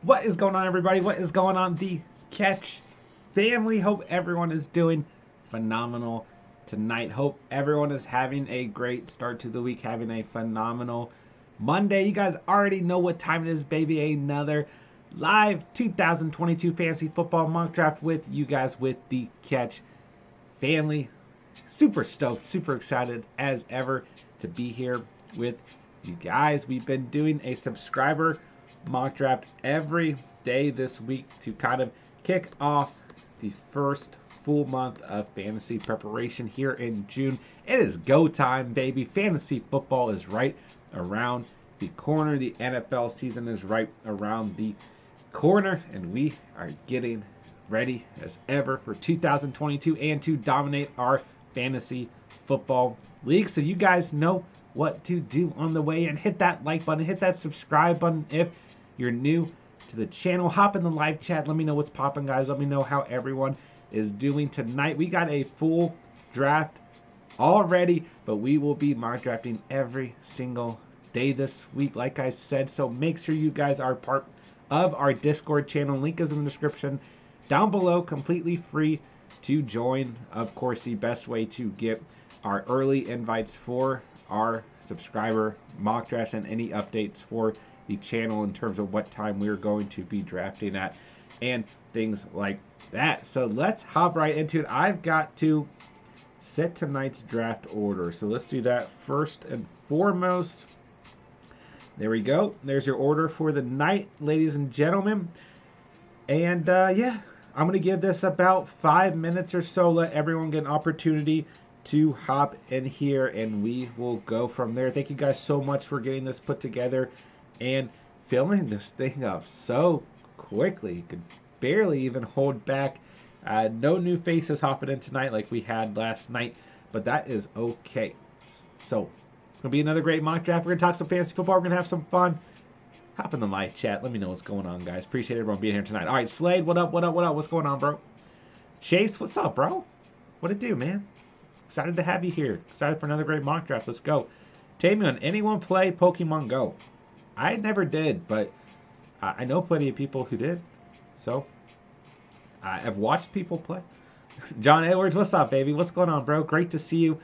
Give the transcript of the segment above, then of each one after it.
What is going on, everybody? What is going on, the Catch family? Hope everyone is doing phenomenal tonight. Hope everyone is having a great start to the week, having a phenomenal Monday. You guys already know what time it is, baby. Another live 2022 fantasy football mock draft with you guys with the Catch family. Super stoked, super excited as ever to be here with you guys. We've been doing a subscriber mock draft every day this week to kind of kick off the first full month of fantasy preparation here in June. It is go time, baby. Fantasy football is right around the corner. The NFL season is right around the corner, and we are getting ready as ever for 2022 and to dominate our fantasy football league. So you guys know what to do on the way, and hit that like button, hit that subscribe button if you're new to the channel. Hop in the live chat. Let me know what's popping, guys. Let me know how everyone is doing tonight. We got a full draft already, but we will be mock drafting every single day this week, like I said. So make sure you guys are part of our Discord channel. Link is in the description down below, completely free to join. Of course, the best way to get our early invites for our subscriber mock drafts and any updates for the channel in terms of what time we're going to be drafting at and things like that. So let's hop right into it. I've got to set tonight's draft order. So let's do that first and foremost. There we go. There's your order for the night, ladies and gentlemen. And yeah, I'm going to give this about 5 minutes or so. Let everyone get an opportunity to hop in here, and we will go from there. Thank you guys so much for getting this put together and filling this thing up so quickly. You could barely even hold back. No new faces hopping in tonight like we had last night, but that is okay. So it's going to be another great mock draft. We're going to talk some fantasy football. We're going to have some fun. Hop in the live chat. Let me know what's going on, guys. Appreciate everyone being here tonight. All right, Slade, what up, what up, what up? What's going on, bro? Chase, what's up, bro? What it do, man? Excited to have you here. Excited for another great mock draft. Let's go. Tamion, anyone play Pokemon Go? I never did, but I know plenty of people who did. So, I've watched people play. John Edwards, what's up, baby? What's going on, bro? Great to see you.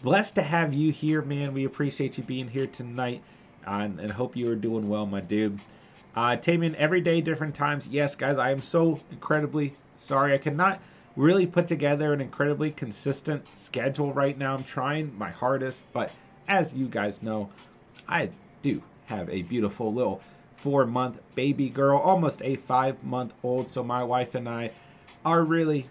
Blessed to have you here, man. We appreciate you being here tonight, and hope you are doing well, my dude. Tamion, every day, different times. Yes, guys, I am so incredibly sorry. I cannot really put together an incredibly consistent schedule right now. I'm trying my hardest, but as you guys know, I do have a beautiful little 4-month baby girl, almost a 5-month-old. So my wife and I are really,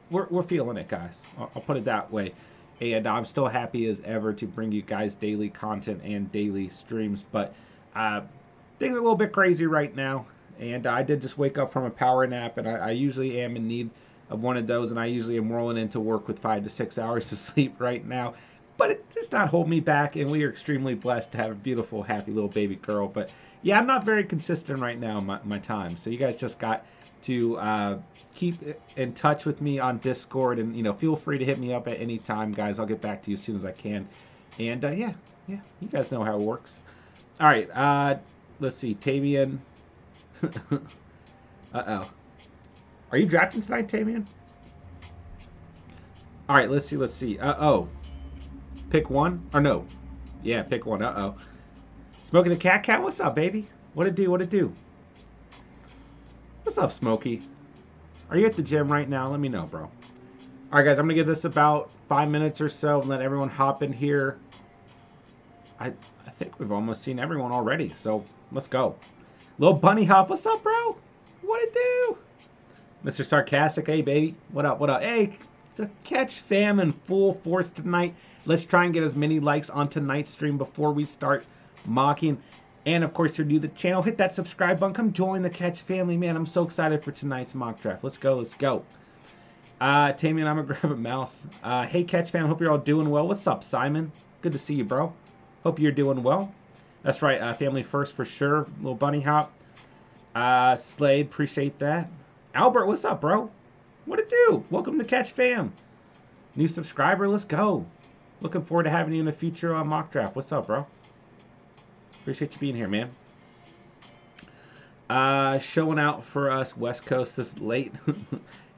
we're feeling it, guys. I'll put it that way. And I'm still happy as ever to bring you guys daily content and daily streams. But things are a little bit crazy right now. And I did just wake up from a power nap, and I usually am in need of one of those, and I usually am rolling into work with 5 to 6 hours of sleep right now. But it does not hold me back, and we are extremely blessed to have a beautiful, happy little baby girl. But yeah, I'm not very consistent right now in my time. So you guys just got to keep in touch with me on Discord, and feel free to hit me up at any time, guys. I'll get back to you as soon as I can. And yeah, you guys know how it works. All right, let's see, Tavian. Uh-oh. Are you drafting tonight, Tamion? All right, let's see. Uh-oh. Pick one? Or no. Yeah, pick one. Uh-oh. Smokey the Cat, what's up, baby? What it do? What's up, Smokey? Are you at the gym right now? Let me know, bro. All right, guys, I'm going to give this about 5 minutes or so and let everyone hop in here. I think we've almost seen everyone already, so let's go. Little Bunny Hop, what's up, bro? What it do? Mr. Sarcastic, hey, baby. What up, what up? Hey, the Catch fam in full force tonight. Let's try and get as many likes on tonight's stream before we start mocking. And, of course, if you're new to the channel, hit that subscribe button. Come join the Catch family, man. I'm so excited for tonight's mock draft. Let's go, let's go. Tamian, I'm going to grab a mouse. Hey, Catch fam, hope you're all doing well. What's up, Simon? Good to see you, bro. Hope you're doing well. That's right, family first for sure. Little Bunny Hop. Slade, appreciate that. Albert, what's up, bro? What it do? Welcome to Catch fam. New subscriber, let's go. Looking forward to having you in the future on mock draft. What's up, bro? Appreciate you being here, man. Showing out for us West Coast this late.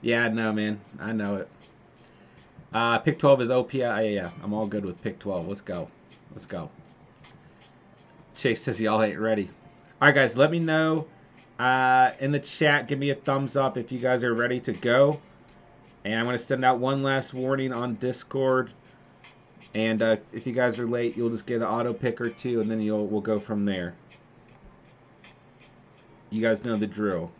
Yeah, no, man. I know it. Pick 12 is OP. Yeah. I'm all good with pick 12. Let's go. Let's go. Chase says y'all ain't ready. All right, guys. Let me know in the chat. Give me a thumbs up if you guys are ready to go. And I'm going to send out one last warning on Discord. And if you guys are late, you'll just get an auto pick or two, and then we'll go from there. You guys know the drill.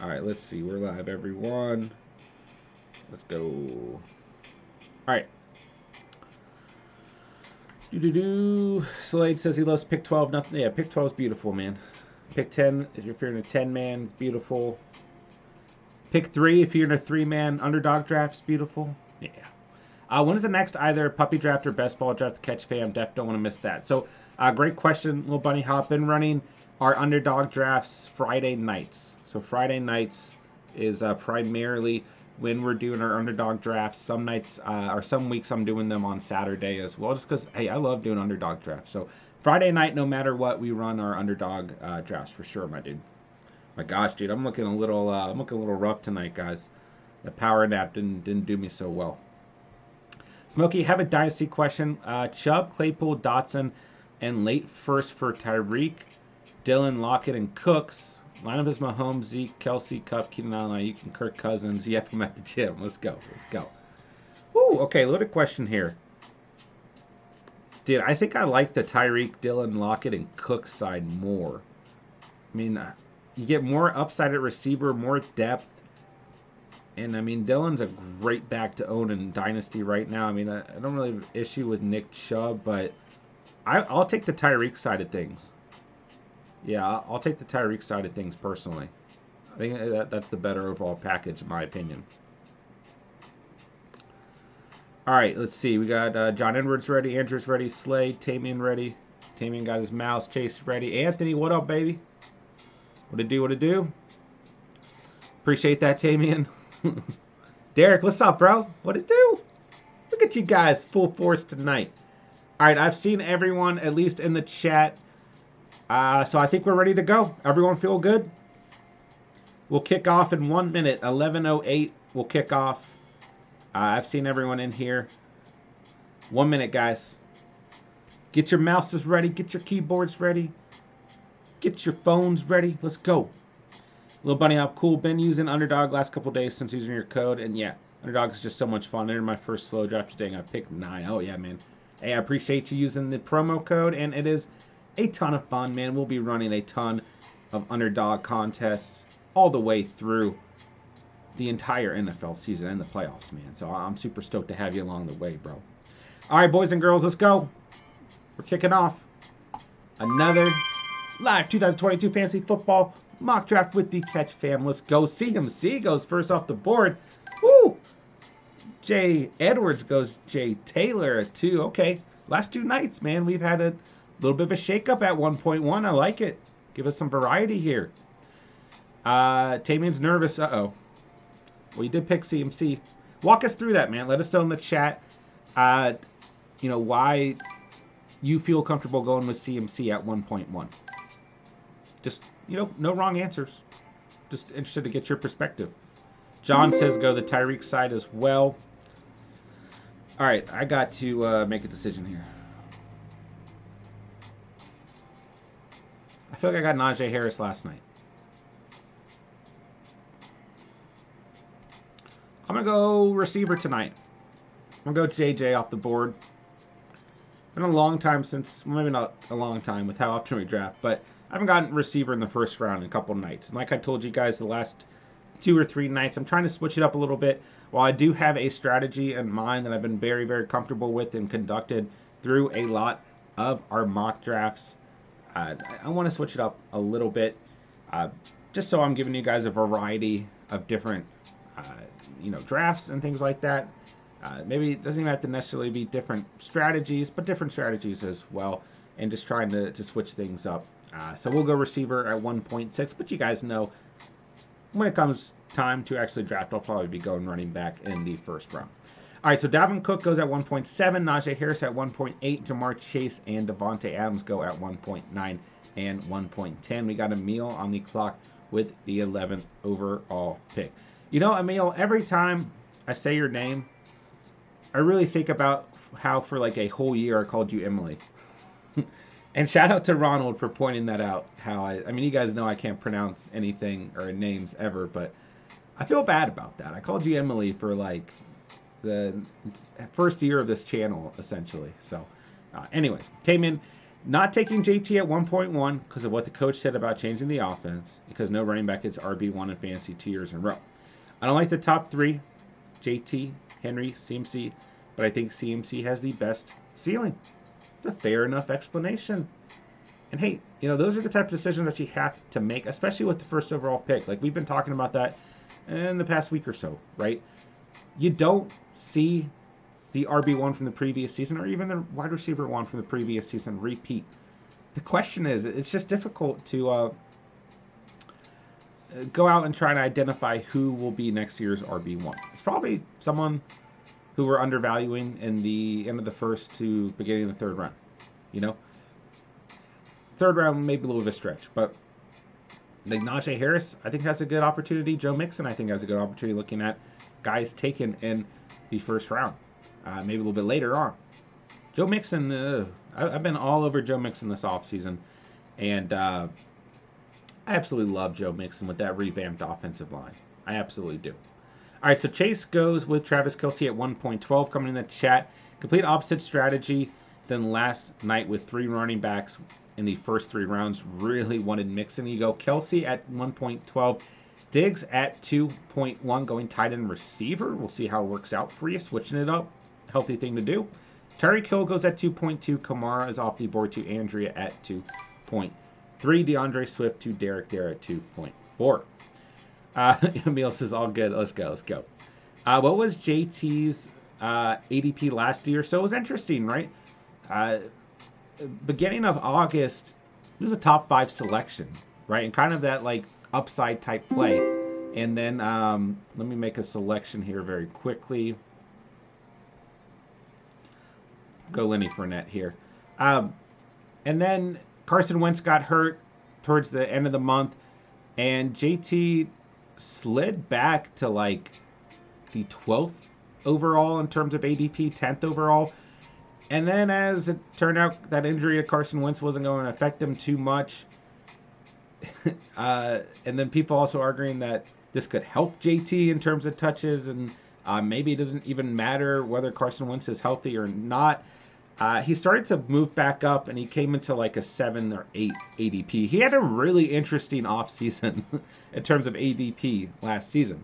All right, let's see. We're live, everyone. Let's go. All right. Slade says he loves pick 12. Nothing. Yeah, pick 12 is beautiful, man. Pick 10 if you're in a 10-man, it's beautiful. Pick 3 if you're in a 3-man underdog draft, it's beautiful. Yeah. When is the next either puppy draft or best ball draft to catch fam? Def don't want to miss that. So, great question, Little Bunny Hop. Been running our underdog drafts Friday nights. So Friday nights is primarily when we're doing our underdog drafts. Some nights or some weeks I'm doing them on Saturday as well, just because hey, I love doing underdog drafts. So Friday night, no matter what, we run our underdog drafts for sure, my dude. My gosh, dude, I'm looking a little rough tonight, guys. The power nap didn't do me so well. Smokey, have a dynasty question. Chubb, Claypool, Dotson, and late first for Tyreek, Dylan, Lockett, and Cooks. Lineup is Mahomes, Zeke, Kelsey, Cup, Keenan Allen, you can Kirk Cousins. Yep, I'm at the gym. Let's go. Let's go. Woo, okay, loaded question here. Dude, I think I like the Tyreek, Dylan, Lockett, and Cook side more. I mean, you get more upside at receiver, more depth. And, I mean, Dylan's a great back to own in Dynasty right now. I mean, I don't really have an issue with Nick Chubb, but I'll take the Tyreek side of things. Yeah, I'll take the Tyreek side of things personally. I think that's the better overall package, in my opinion. All right, let's see. We got John Edwards ready, Andrews ready, Slade, Tamian ready. Tamian got his mouse, Chase ready. Anthony, what up, baby? What it do, what it do? Appreciate that, Tamian. Derek, what's up, bro? What it do? Look at you guys, full force tonight. All right, I've seen everyone, at least in the chat. So I think we're ready to go. Everyone feel good? We'll kick off in 1 minute. 11:08, we'll kick off. I've seen everyone in here. 1 minute, guys. Get your mouses ready. Get your keyboards ready. Get your phones ready. Let's go. Little Bunny Hop, cool. Been using Underdog last couple days since using your code. And yeah, Underdog is just so much fun. I entered my first slow draft today and I picked 9. Oh, yeah, man. Hey, I appreciate you using the promo code. And it is a ton of fun, man. We'll be running a ton of Underdog contests all the way through the entire NFL season and the playoffs, man. So I'm super stoked to have you along the way, bro. All right, boys and girls, let's go. We're kicking off another live 2022 Fantasy Football mock draft with the Catch fam. Let's go. CMC goes first off the board. Woo! Jay Edwards goes Jay Taylor at 2. Okay, last 2 nights, man, we've had a little bit of a shakeup at 1.1. I like it. Give us some variety here. Tamian's nervous. Uh-oh. Well, you did pick CMC. Walk us through that, man. Let us know in the chat, you know, why you feel comfortable going with CMC at 1.1. Just, you know, no wrong answers. Just interested to get your perspective. John says go the Tyreek side as well. All right, I got to make a decision here. I feel like I got Najee Harris last night. I'm going to go receiver tonight. I'm going to go JJ off the board. Been a long time since, well, maybe not a long time with how often we draft, but I haven't gotten receiver in the first round in a couple nights. And like I told you guys the last 2 or 3 nights, I'm trying to switch it up a little bit. While I do have a strategy in mind that I've been very, very comfortable with and conducted through a lot of our mock drafts, I want to switch it up a little bit, just so I'm giving you guys a variety of different you know, drafts and things like that. Maybe it doesn't even have to necessarily be different strategies, but different strategies as well, and just trying to switch things up. So we'll go receiver at 1.6, but you guys know when it comes time to actually draft, I'll probably be going running back in the first round. All right, so Dalvin Cook goes at 1.7, Najee Harris at 1.8, Jamar Chase and Devontae Adams go at 1.9 and 1.10. We got Emil on the clock with the 11th overall pick. You know, Emil, every time I say your name, I really think about how for like a whole year I called you Emily. And shout out to Ronald for pointing that out. How I mean, you guys know I can't pronounce anything or names ever, but I feel bad about that. I called you Emily for like the first year of this channel, essentially. So, anyways, came in not taking JT at 1.1 because of what the coach said about changing the offense, because no running back hits RB1 in fantasy 2 years in a row. I don't like the top three, JT, Henry, CMC, but I think CMC has the best ceiling. It's a fair enough explanation. And hey, you know, those are the type of decisions that you have to make, especially with the first overall pick. Like, we've been talking about that in the past week or so, right? You don't see the RB1 from the previous season or even the wide receiver 1 from the previous season repeat. The question is, it's just difficult to go out and try to identify who will be next year's RB1. It's probably someone who we're undervaluing in the end of the first to beginning of the third round. You know? Third round, maybe a little bit of a stretch, but like Najee Harris, I think has a good opportunity. Joe Mixon, I think, has a good opportunity looking at guys taken in the first round. Maybe a little bit later on. Joe Mixon, I've been all over Joe Mixon this offseason, and I absolutely love Joe Mixon with that revamped offensive line. I absolutely do. All right, so Chase goes with Travis Kelce at 1.12, coming in the chat. Complete opposite strategy than last night with 3 running backs in the first 3 rounds. Really wanted Mixon. You go Kelce at 1.12. Diggs at 2.1, going tight end receiver. We'll see how it works out for you, switching it up. Healthy thing to do. Tyreek Hill goes at 2.2. Kamara is off the board to Andrea at 2.3. DeAndre Swift to Derek there at 2.4. Emil says, all good. Let's go. What was JT's ADP last year? So it was interesting, right? Beginning of August, it was a top 5 selection, right? And kind of that like upside type play. And then let me make a selection here very quickly. Go Lenny Fournette here. And then Carson Wentz got hurt towards the end of the month, and JT slid back to like the 12th overall in terms of ADP, 10th overall. And then as it turned out, that injury to Carson Wentz wasn't going to affect him too much. And then people also arguing that this could help JT in terms of touches, and maybe it doesn't even matter whether Carson Wentz is healthy or not. He started to move back up, and he came into like a 7 or 8 ADP. He had a really interesting offseason in terms of ADP last season.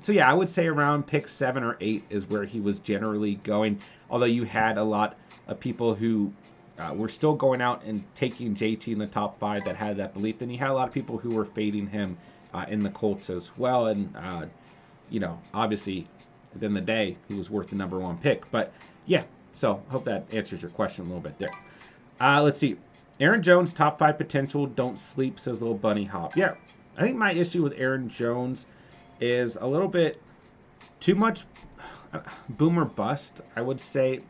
So yeah, I would say around pick 7 or 8 is where he was generally going. Although you had a lot of people who were still going out and taking JT in the top 5 that had that belief. Then you had a lot of people who were fading him in the Colts as well. And, you know, obviously, at the end of the day, he was worth the number 1 pick. But yeah, so hope that answers your question a little bit there. Let's see. Aaron Jones, top 5 potential. Don't sleep, says Little Bunny Hop. Yeah, I think my issue with Aaron Jones is a little bit too much boom or bust, I would say,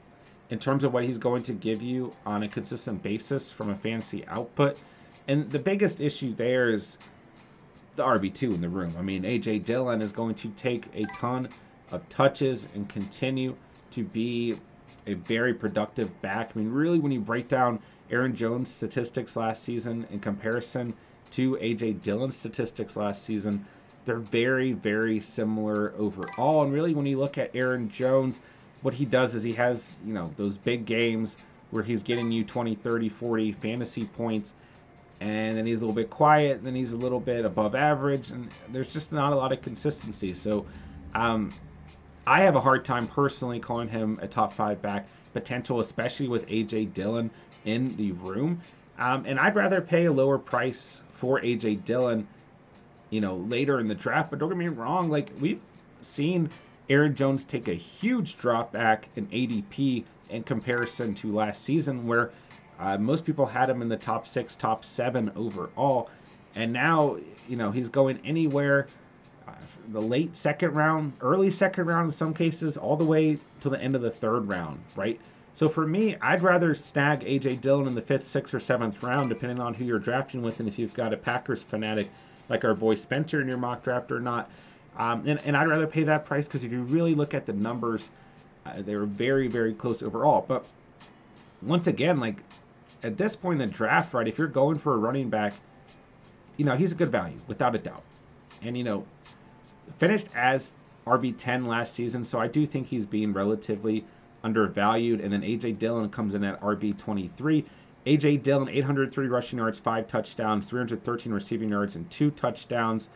in terms of what he's going to give you on a consistent basis from a fantasy output. And the biggest issue there is the RB2 in the room. I mean, A.J. Dillon is going to take a ton of touches and continue to be a very productive back. I mean, really, when you break down Aaron Jones' statistics last season in comparison to A.J. Dillon's statistics last season, they're very, very similar overall. And really, when you look at Aaron Jones, what he does is he has, you know, those big games where he's getting you 20, 30, 40 fantasy points, and then he's a little bit quiet, and then he's a little bit above average, and there's just not a lot of consistency. So I have a hard time personally calling him a top 5 back potential, especially with A.J. Dillon in the room. And I'd rather pay a lower price for A.J. Dillon, you know, later in the draft. But don't get me wrong, like, we've seen Aaron Jones take a huge drop back in ADP in comparison to last season, where most people had him in the top 6, top 7 overall. And now, you know, he's going anywhere the late second round, early second round in some cases, all the way to the end of the third round, right? So for me, I'd rather snag A.J. Dillon in the 5th, 6th, or 7th round, depending on who you're drafting with, and if you've got a Packers fanatic like our boy Spencer in your mock draft or not. And I'd rather pay that price because if you really look at the numbers, they were very, very close overall. But once again, like at this point in the draft, right, if you're going for a running back, he's a good value without a doubt. And, finished as RB10 last season, so I do think he's being relatively undervalued. And then A.J. Dillon comes in at RB23. A.J. Dillon, 803 rushing yards, 5 touchdowns, 313 receiving yards, and 2 touchdowns.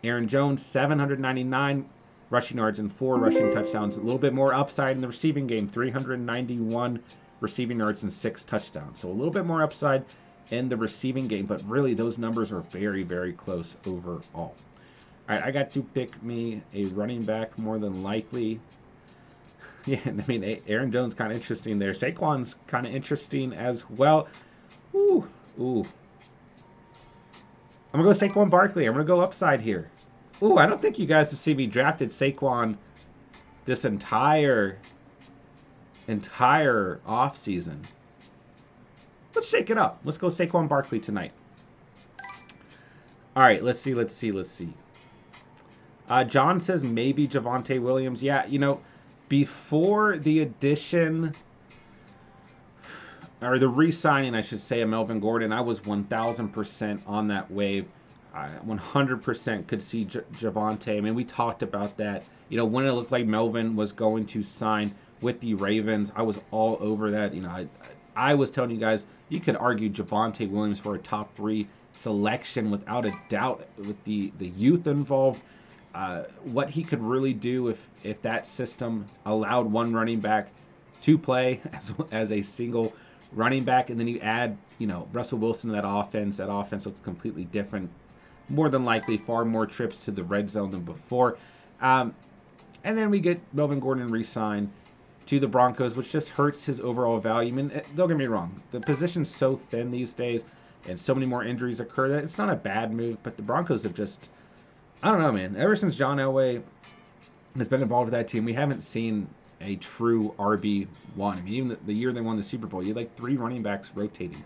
Aaron Jones, 799 rushing yards and 4 rushing touchdowns. A little bit more upside in the receiving game, 391 receiving yards and 6 touchdowns. So a little bit more upside in the receiving game, but really those numbers are very, very close overall. All right, I got to pick me a running back more than likely. Yeah, I mean, Aaron Jones kind of interesting there. Saquon's kind of interesting as well. Ooh. I'm going to go Saquon Barkley. I'm going to go upside here. Ooh, I don't think you guys have seen me drafted Saquon this entire offseason. Let's shake it up. Let's go Saquon Barkley tonight. All right, let's see. John says maybe Javonte Williams. Yeah, before the addition, or the re-signing, I should say, of Melvin Gordon, I was 1,000% on that wave. I 100% could see Javonte. I mean, we talked about that. When it looked like Melvin was going to sign with the Ravens, I was all over that. I was telling you guys, you could argue Javonte Williams for a top 3 selection without a doubt with the youth involved. What he could really do if that system allowed one running back to play as a single running back, and then you add, Russell Wilson to that offense. That offense looks completely different. More than likely, far more trips to the red zone than before. And then we get Melvin Gordon re-signed to the Broncos, which just hurts his overall value. I mean, don't get me wrong. The position's so thin these days, and so many more injuries occur that it's not a bad move, but the Broncos have just... I don't know, man. Ever since John Elway has been involved with that team, we haven't seen a true RB1. I mean, even the year they won the Super Bowl, you had like 3 running backs rotating,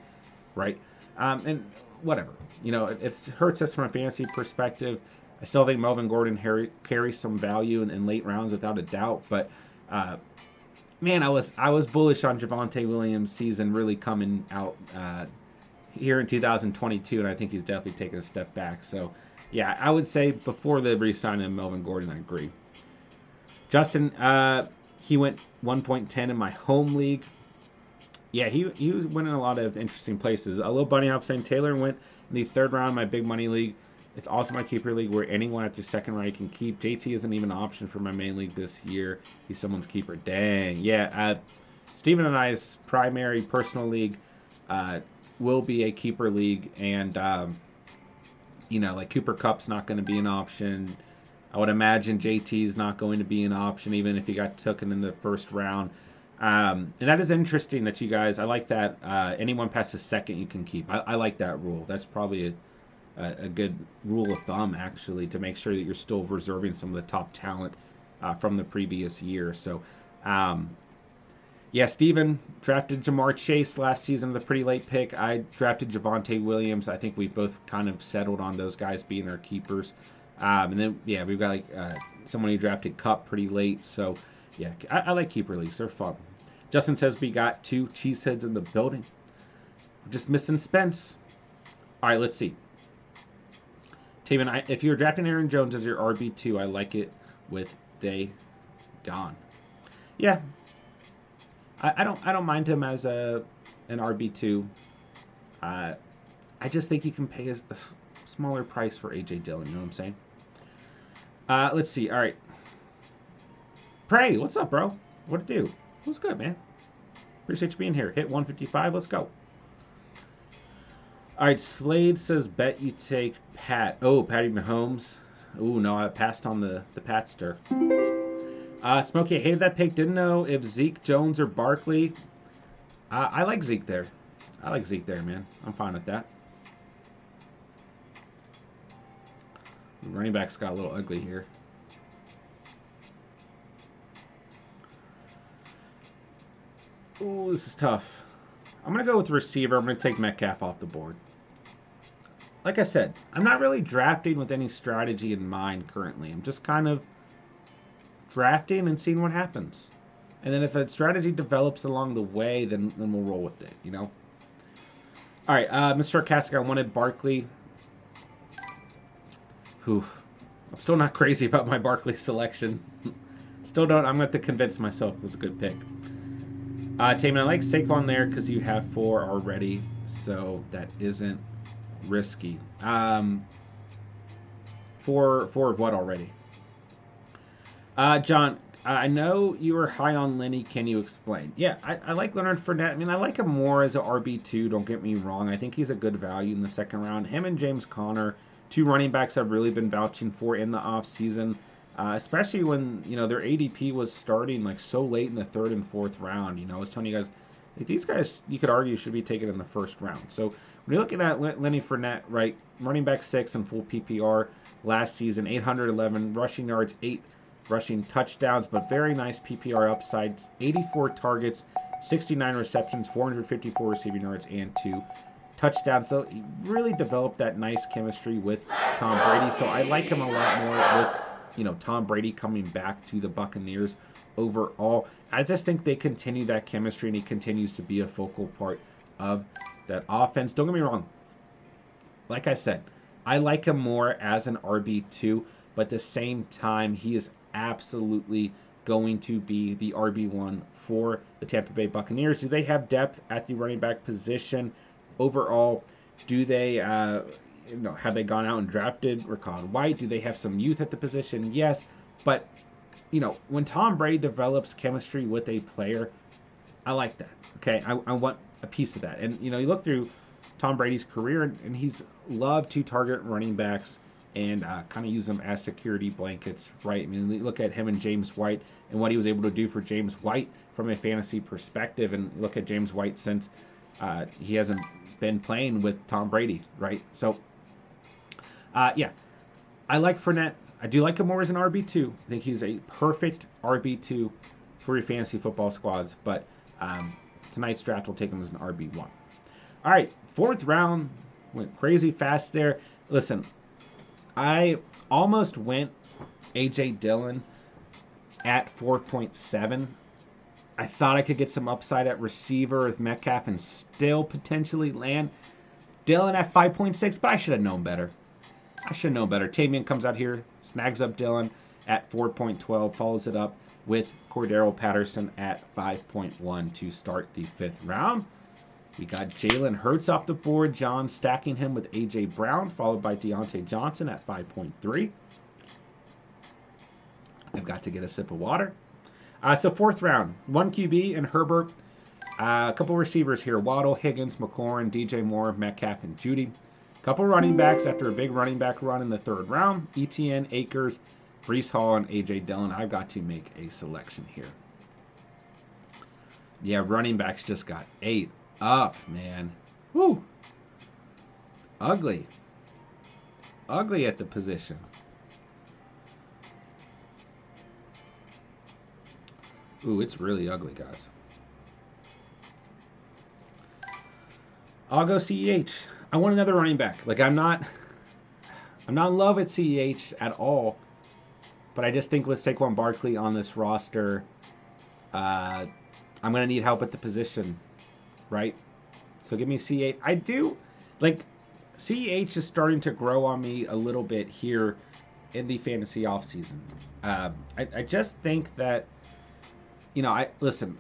right? And whatever. It hurts us from a fantasy perspective. I still think Melvin Gordon carries some value in late rounds without a doubt. But, man, I was bullish on Javonte Williams' season really coming out here in 2022, and I think he's definitely taken a step back. So, yeah, I would say before the re-signing of Melvin Gordon, I agree. Justin, he went 1.10 in my home league. Yeah, he went in a lot of interesting places. A little bunny hop saying Taylor went in the 3rd round of my big money league. It's also my keeper league where anyone after 2nd round you can keep. JT isn't even an option for my main league this year. He's someone's keeper. Dang. Yeah, Steven and I's primary personal league will be a keeper league, and like Cooper Kupp's not going to be an option. I would imagine JT's not going to be an option, even if he got taken in the 1st round. And that is interesting that you guys, I like that. Anyone past the 2nd you can keep. I like that rule. That's probably a good rule of thumb, actually, to make sure that you're still reserving some of the top talent from the previous year. So, yeah, Steven drafted Jamar Chase last season with a pretty late pick. I drafted Javonte Williams. I think we both kind of settled on those guys being our keepers. And then, yeah, we've got someone who drafted Kupp pretty late. So, yeah, I like keeper leagues. They're fun. Justin says we got 2 cheeseheads in the building. We're just missing Spence. All right, let's see. Taven, if you're drafting Aaron Jones as your RB2, I like it with Day gone. Yeah, I don't mind him as an RB2. I just think you can pay a smaller price for A.J. Dillon. You know what I'm saying? Let's see. All right. Prey, what's up, bro? What it do? What's good, man? Appreciate you being here. Hit 155. Let's go. All right. Slade says, bet you take Pat. Oh, Patty Mahomes. Oh, no. I passed on the Patster. Smokey, I hated that pick. Didn't know if Zeke, Jones, or Barkley. I like Zeke there. I like Zeke there, man. I'm fine with that. The running backs got a little ugly here. Ooh, this is tough. I'm going to go with receiver. I'm going to take Metcalf off the board. Like I said, I'm not really drafting with any strategy in mind currently. I'm just kind of drafting and seeing what happens. And then if a strategy develops along the way, then we'll roll with it, you know? All right, Mr. Sarcastic, I wanted Barkley. Whew. I'm still not crazy about my Barkley selection. Still don't. I'm going to have to convince myself it was a good pick. Taman, I like Saquon there because you have 4 already, so that isn't risky. 4 of what already? John, I know you were high on Lenny. Can you explain? Yeah, I like Leonard Fournette. I mean, I like him more as an RB2. Don't get me wrong. I think he's a good value in the second round. Him and James Conner, 2 running backs I've really been vouching for in the offseason, especially when, you know, their ADP was starting like so late in the 3rd and 4th round. You know, I was telling you guys, like, these guys, you could argue, should be taken in the 1st round. So when you're looking at Lenny Fournette, right, running back 6 in full PPR last season, 811 rushing yards, 8 rushing touchdowns, but very nice PPR upsides, 84 targets, 69 receptions, 454 receiving yards, and 2 touchdowns. So he really developed that nice chemistry with Tom Brady. So I like him a lot more with, you know, Tom Brady coming back to the Buccaneers overall. I just think they continue that chemistry, and he continues to be a focal part of that offense. Don't get me wrong. Like I said, I like him more as an RB2, but at the same time, he is absolutely going to be the RB1 for the Tampa Bay Buccaneers. Do they have depth at the running back position overall? Do they, you know, have they gone out and drafted Rachaad White? Do they have some youth at the position? Yes, but you know, when Tom Brady develops chemistry with a player, I like that. Okay, I want a piece of that. And you know, you look through Tom Brady's career, and he's loved to target running backs and kind of use them as security blankets, right? I mean, look at him and James White and what he was able to do for James White from a fantasy perspective, and look at James White since he hasn't been playing with Tom Brady, right? So, yeah, I like Fournette. I do like him more as an RB2. I think he's a perfect RB2 for your fantasy football squads, but tonight's draft will take him as an RB1. All right, 4th round, went crazy fast there. Listen, I almost went A.J. Dillon at 4.7. I thought I could get some upside at receiver with Metcalf and still potentially land Dillon at 5.6, but I should have known better. Tamian comes out here, snags up Dillon at 4.12, follows it up with Cordero Patterson at 5.1 to start the 5th round. We got Jalen Hurts off the board. John stacking him with A.J. Brown, followed by Deontay Johnson at 5.3. I've got to get a sip of water. So 4th round, 1 QB and Herbert. A couple receivers here. Waddle, Higgins, McLaurin, DJ Moore, Metcalf, and Judy. A couple running backs after a big running back run in the 3rd round. ETN, Akers, Breece Hall, and A.J. Dillon. I've got to make a selection here. Yeah, running backs just got ate up, man. Woo. Ugly at the position. Ooh, it's really ugly, guys. I'll go CEH. I want another running back. Like, I'm not in love with CEH at all, but I just think with Saquon Barkley on this roster, I'm going to need help at the position, right? So give me CEH. I do, like, CEH is starting to grow on me a little bit here in the fantasy offseason. I just think that, you know, listen,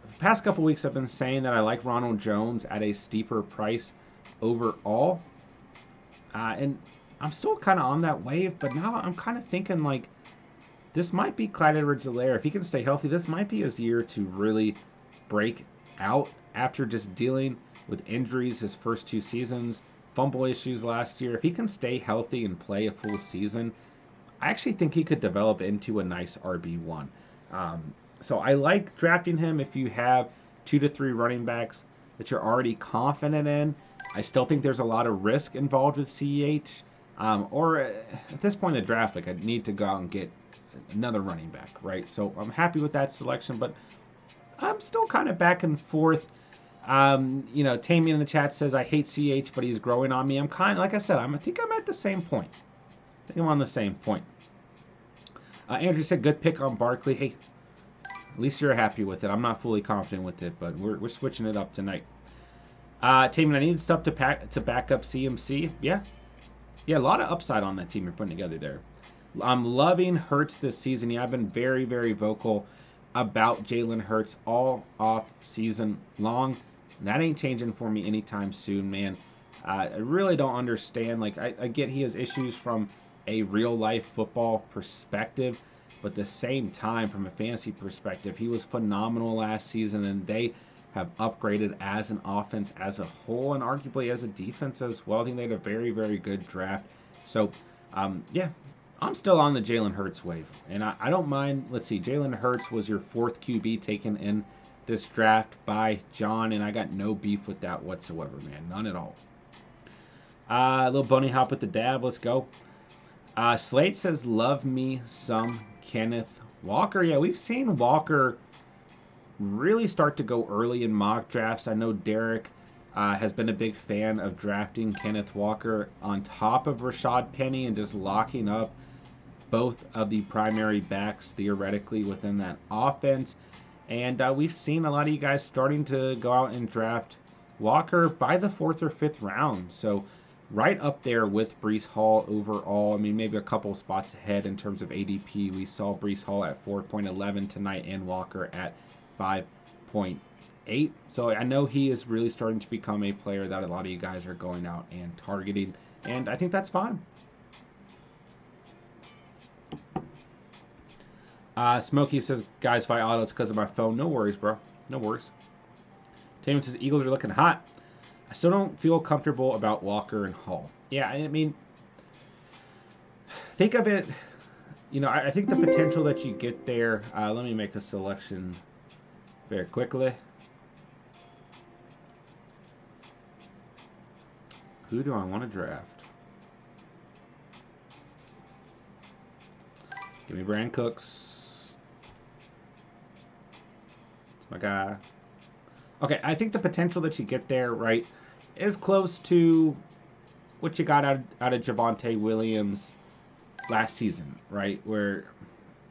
the past couple weeks I've been saying that I like Ronald Jones at a steeper price overall. And I'm still kind of on that wave, but now I'm kind of thinking, like, this might be Clyde Edwards-Helaire. If he can stay healthy, this might be his year to really break out after just dealing with injuries his first 2 seasons, fumble issues last year. If he can stay healthy and play a full season, I actually think he could develop into a nice RB1. So I like drafting him if you have 2 to 3 running backs that you're already confident in. I still think there's a lot of risk involved with CEH. Or at this point in the draft, like I need to go out and get another running back, right? So I'm happy with that selection, but I'm still kind of back and forth. You know, Tammy in the chat says I hate CH, but he's growing on me. I'm kind of, like I said, I think I'm at the same point. I think I'm on the same point. Andrew said good pick on Barkley. Hey, at least you're happy with it. I'm not fully confident with it, but we're switching it up tonight. Tammy, I needed stuff to back up CMC. Yeah, a lot of upside on that team you're putting together there. I'm loving Hurts this season. Yeah, I've been very, very vocal about Jalen Hurts all off season long. That ain't changing for me anytime soon, man. I really don't understand. Like, I get he has issues from a real life football perspective, but at the same time, from a fantasy perspective, he was phenomenal last season, and they have upgraded as an offense as a whole, and arguably as a defense as well. I think they had a very, very good draft. So, yeah, I'm still on the Jalen Hurts wave, and I don't mind. Let's see, Jalen Hurts was your 4th QB taken in this draft by John, and I got no beef with that whatsoever, man. None at all. A little bunny hop with the dab. Let's go. Slate says, love me some Kenneth Walker. Yeah, we've seen Walker really start to go early in mock drafts. I know Derek has been a big fan of drafting Kenneth Walker on top of Rashad Penny and just locking up both of the primary backs theoretically within that offense. And we've seen a lot of you guys starting to go out and draft Walker by the 4th or 5th round. So right up there with Breece Hall overall. I mean, maybe a couple spots ahead in terms of ADP. We saw Breece Hall at 4.11 tonight and Walker at 5.8. So I know he is really starting to become a player that a lot of you guys are going out and targeting. And I think that's fine. Smokey says, guys, if I auto, it's because of my phone. No worries, bro. No worries. Taman says, Eagles are looking hot. I still don't feel comfortable about Walker and Hall. Yeah, I mean, think of it, you know, I think the potential that you get there, let me make a selection very quickly. Who do I want to draft? Give me Brand Cooks. It's my guy. Okay, I think the potential that you get there, right, is close to what you got out of Javonte Williams last season, right? Where,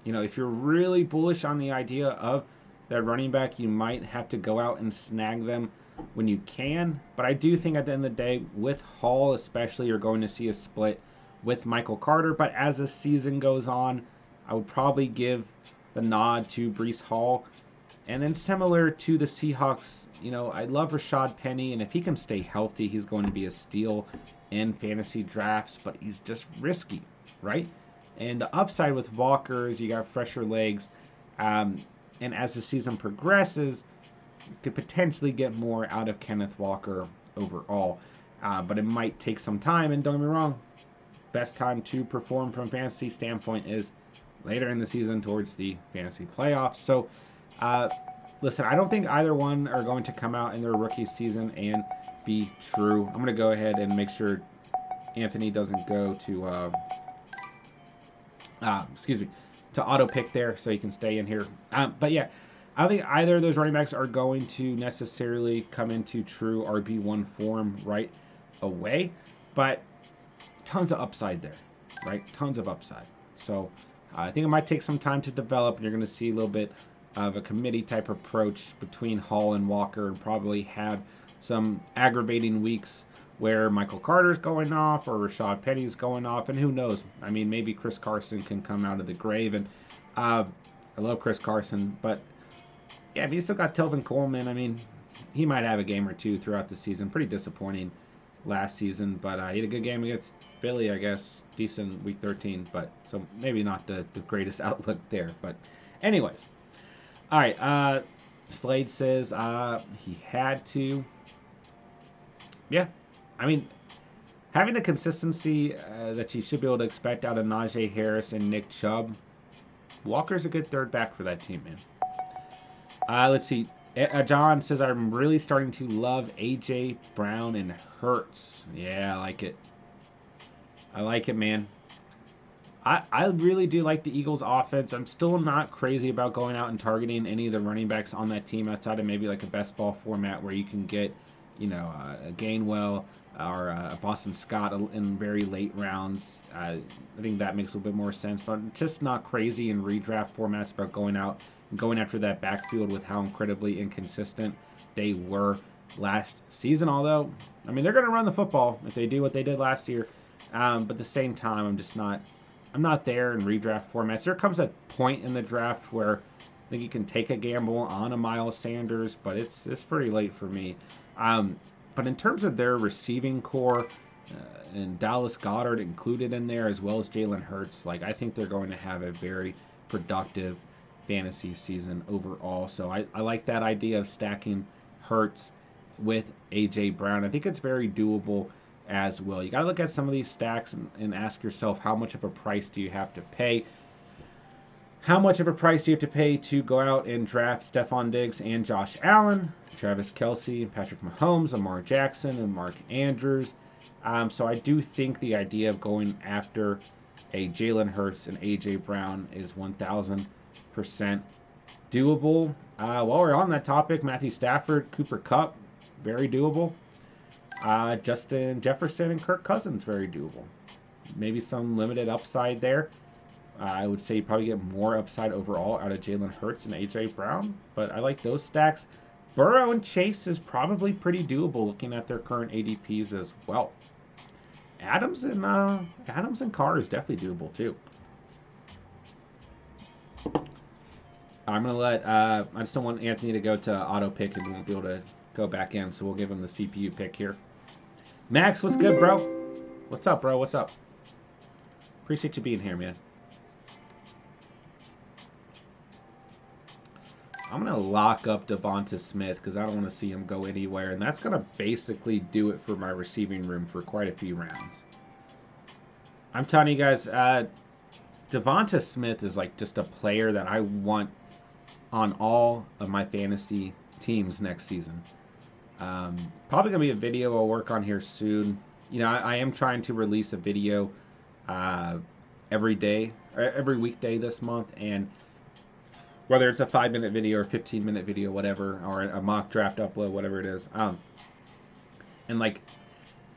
you know, if you're really bullish on the idea of that running back, you might have to go out and snag them when you can. But I do think at the end of the day, with Hall especially, you're going to see a split with Michael Carter. But as the season goes on, I would probably give the nod to Breece Hall. And then similar to the Seahawks, you know, I love Rashad Penny, and if he can stay healthy, he's going to be a steal in fantasy drafts, but he's just risky, right? And the upside with Walker is you got fresher legs, and as the season progresses, you could potentially get more out of Kenneth Walker overall, but it might take some time, and don't get me wrong, best time to perform from a fantasy standpoint is later in the season towards the fantasy playoffs. So, listen, I don't think either one are going to come out in their rookie season and be true. I'm going to go ahead and make sure Anthony doesn't go to, to auto pick there so he can stay in here. But yeah, I don't think either of those running backs are going to necessarily come into true RB1 form right away, but tons of upside there, right? Tons of upside. So I think it might take some time to develop, and you're going to see a little bit of a committee type approach between Hall and Walker, and probably have some aggravating weeks where Michael Carter's going off or Rashad Penny's going off, and who knows? I mean, maybe Chris Carson can come out of the grave, and I love Chris Carson, but yeah, if you still got Telvin Coleman, I mean, he might have a game or two throughout the season. Pretty disappointing last season, but he had a good game against Philly, I guess. Decent week 13, but so maybe not the greatest outlook there. But anyways, all right. Slade says he had to. Yeah, I mean, having the consistency that you should be able to expect out of Najee Harris and Nick Chubb, Walker's a good third back for that team, man. Let's see. John says, I'm really starting to love A.J. Brown and Hurts. Yeah, I like it. I like it, man. I really do like the Eagles offense. I'm still not crazy about going out and targeting any of the running backs on that team outside of maybe like a best ball format where you can get, a Gainwell or a Boston Scott in very late rounds. I think that makes a little bit more sense, but just not crazy in redraft formats about going out and going after that backfield with how incredibly inconsistent they were last season. Although, I mean, they're going to run the football if they do what they did last year. But at the same time, I'm not there in redraft formats. There comes a point in the draft where I think you can take a gamble on a Miles Sanders, but it's pretty late for me. But in terms of their receiving core, and Dallas Goedert included in there, as well as Jalen Hurts, like I think they're going to have a very productive fantasy season overall. So I like that idea of stacking Hurts with AJ Brown. I think it's very doable as well. You got to look at some of these stacks and ask yourself how much of a price do you have to pay? How much of a price do you have to pay to go out and draft Stephon Diggs and Josh Allen, Travis Kelce, Patrick Mahomes, Lamar Jackson, and Mark Andrews? So I do think the idea of going after a Jalen Hurts and AJ Brown is 1,000% doable. While we're on that topic, Matthew Stafford, Cooper Kupp, very doable. Justin Jefferson and Kirk Cousins, very doable. Maybe some limited upside there. I would say you probably get more upside overall out of Jalen Hurts and A.J. Brown, but I like those stacks. Burrow and Chase is probably pretty doable looking at their current ADPs as well. Adams and Carr is definitely doable too. I'm gonna let. I just don't want Anthony to go to auto pick and won't be able to go back in, so we'll give him the CPU pick here. Max, what's good, bro? What's up, bro? What's up? Appreciate you being here, man. I'm going to lock up Devonta Smith because I don't want to see him go anywhere. And that's going to basically do it for my receiving room for quite a few rounds. I'm telling you guys, Devonta Smith is like just a player that I want on all of my fantasy teams next season. Probably going to be a video I'll work on here soon. I am trying to release a video every day, or every weekday this month. And whether it's a 5-minute video or 15-minute video, whatever, or a mock draft upload, whatever it is. And like,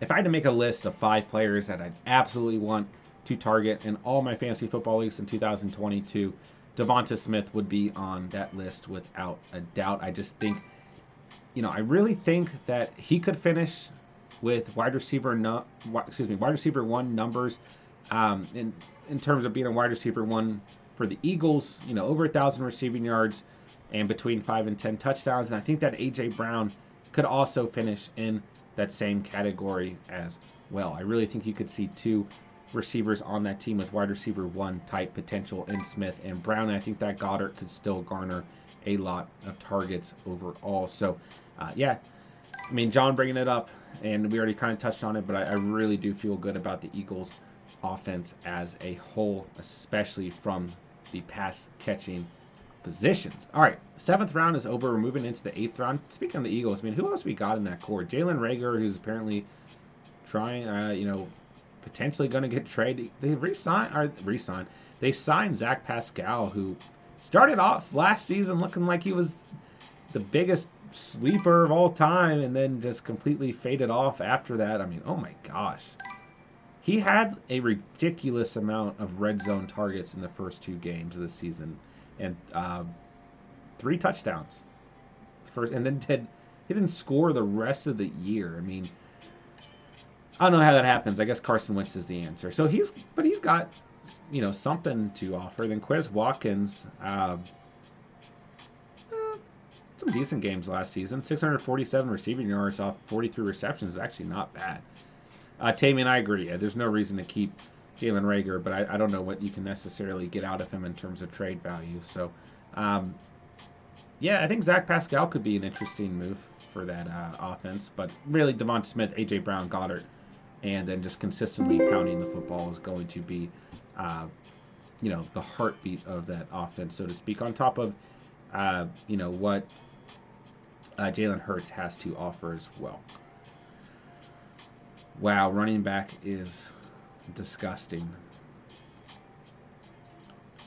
if I had to make a list of 5 players that I'd absolutely want to target in all my fantasy football leagues in 2022, Devonta Smith would be on that list without a doubt. I just think, I really think that he could finish with wide receiver 1 numbers, in terms of being a wide receiver 1 for the Eagles, over 1,000 receiving yards and between 5 and 10 touchdowns. And I think that A.J. Brown could also finish in that same category as well. I really think you could see 2 receivers on that team with wide receiver 1 type potential in Smith and Brown. And I think that Goddard could still garner a lot of targets overall. So, yeah, I mean, John bringing it up, and we already kind of touched on it, but I really do feel good about the Eagles' offense as a whole, especially from the pass catching positions. All right, 7th round is over. We're moving into the 8th round. Speaking of the Eagles, I mean, who else we got in that core? Jalen Reagor, who's apparently trying, potentially going to get traded. They They signed Zach Pascal, who started off last season looking like he was the biggest sleeper of all time, and then just completely faded off after that. I mean, oh my gosh. He had a ridiculous amount of red zone targets in the first 2 games of the season, and 3 touchdowns. And then he didn't score the rest of the year. I mean, I don't know how that happens. I guess Carson Wentz is the answer. So he's got something to offer. Then Quez Watkins, some decent games last season. 647 receiving yards off 43 receptions is actually not bad. Tamian, I agree. There's no reason to keep Jalen Reagor, but I don't know what you can necessarily get out of him in terms of trade value. So, yeah, I think Zach Pascal could be an interesting move for that offense. But really, Devonta Smith, A.J. Brown, Goddard, and then just consistently pounding the football is going to be, the heartbeat of that offense, so to speak, on top of, what Jalen Hurts has to offer as well. Wow, running back is Disgusting.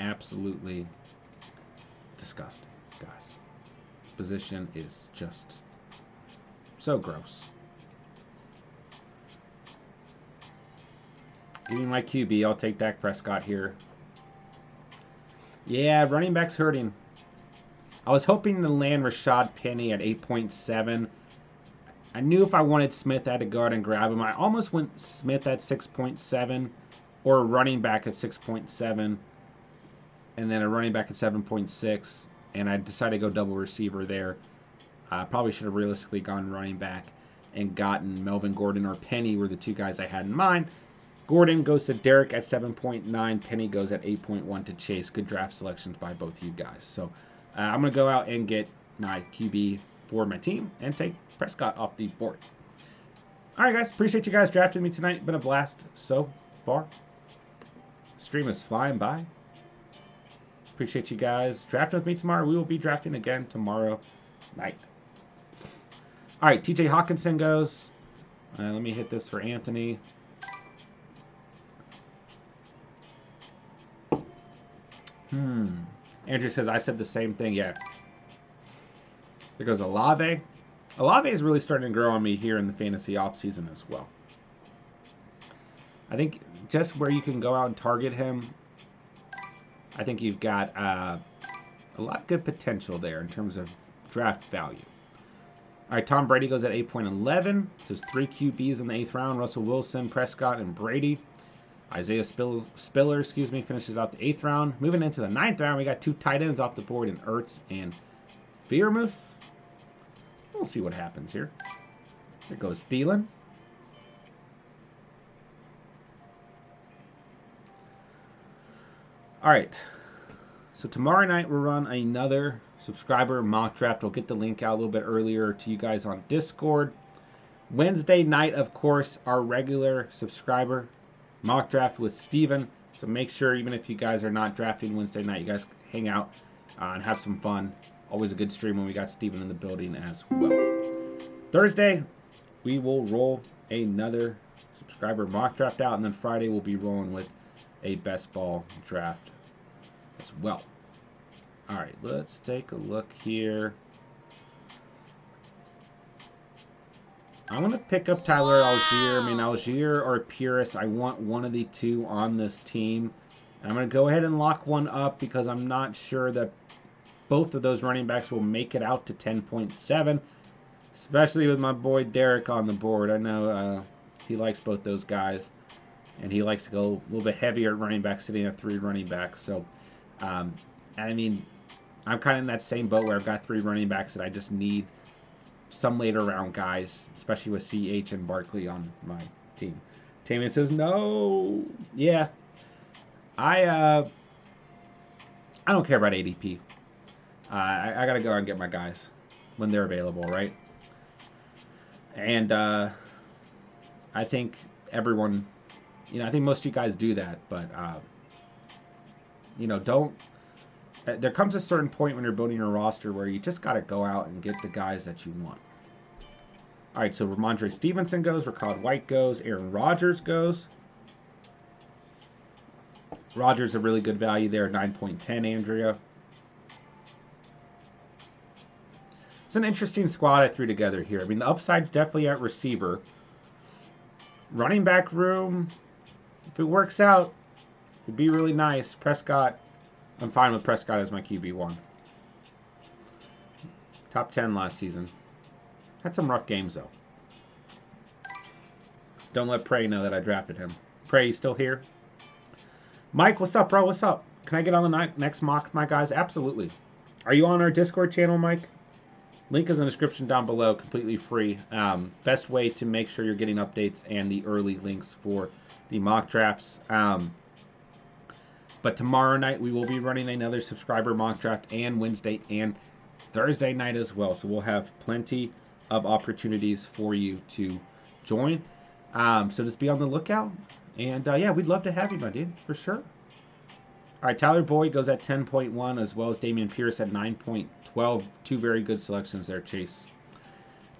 Absolutely disgusting, guys. Position is just so gross. Give me my QB. I'll take Dak Prescott here. Yeah, running back's hurting. I was hoping to land Rashad Penny at 8.7. I knew if I wanted Smith, I had to go out and grab him. I almost went Smith at 6.7 or a running back at 6.7 and then a running back at 7.6, and I decided to go double receiver there. I probably should have realistically gone running back and gotten Melvin Gordon or Penny were the two guys I had in mind. Gordon goes to Derek at 7.9. Penny goes at 8.1 to Chase. Good draft selections by both you guys. So I'm going to go out and get my QB for my team and take Prescott off the board. All right, guys. Appreciate you guys drafting me tonight. Been a blast so far. Stream is flying by. Appreciate you guys drafting with me tomorrow. We will be drafting again tomorrow night. All right, TJ Hawkinson goes. Let me hit this for Anthony. Andrew says, I said the same thing. Yeah. There goes Olave. Olave is really starting to grow on me here in the fantasy offseason as well. I think just where you can go out and target him, I think you've got a lot of good potential there in terms of draft value. All right, Tom Brady goes at 8.11. So it's 3 QBs in the 8th round. Russell Wilson, Prescott, and Brady. Isaiah Spiller, finishes out the 8th round. Moving into the 9th round, we got 2 tight ends off the board in Ertz and Freiermuth. We'll see what happens here. Here goes Thielen. All right. So tomorrow night we'll run another subscriber mock draft. We'll get the link out a little bit earlier to you guys on Discord. Wednesday night, of course, our regular subscriber mock draft with Steven. So make sure, even if you guys are not drafting Wednesday night, you guys hang out and have some fun. Always a good stream when we got Steven in the building as well. Thursday, we will roll another subscriber mock draft out. And then Friday, we'll be rolling with a best ball draft as well. All right, let's take a look here. I want to pick up Tyler Algier. I mean, Algier or Pierce. I want one of the two on this team. And I'm going to go ahead and lock one up because I'm not sure that both of those running backs will make it out to 10.7, especially with my boy Derek on the board. I know he likes both those guys, and he likes to go a little bit heavier at running back, sitting at 3 running backs. So, I mean, I'm kind of in that same boat where I've got 3 running backs that I just need some later round guys, especially with CH and Barkley on my team. Taman says no. Yeah, I don't care about ADP. I gotta go out and get my guys when they're available, right? And I think everyone, I think most of you guys do that, but don't. There comes a certain point when you're building your roster where you just got to go out and get the guys that you want. All right, so Ramondre Stevenson goes. Rachaad White goes. Aaron Rodgers goes. Rodgers a really good value there, 9.10, Andrea. It's an interesting squad I threw together here. I mean, the upside's definitely at receiver. Running back room, if it works out, it'd be really nice. Prescott. I'm fine with Prescott as my QB1. Top 10 last season. Had some rough games, though. Don't let Prey know that I drafted him. Prey, you still here? Mike, what's up, bro? What's up? Can I get on the next mock, my guys? Absolutely. Are you on our Discord channel, Mike? Link is in the description down below, completely free. Best way to make sure you're getting updates and the early links for the mock drafts. But tomorrow night, we will be running another subscriber mock draft, and Wednesday and Thursday night as well. So we'll have plenty of opportunities for you to join. So just be on the lookout. And, yeah, we'd love to have you, my dude, for sure. All right, Tyler Boyd goes at 10.1, as well as Damian Pierce at 9.12. 2 very good selections there, Chase.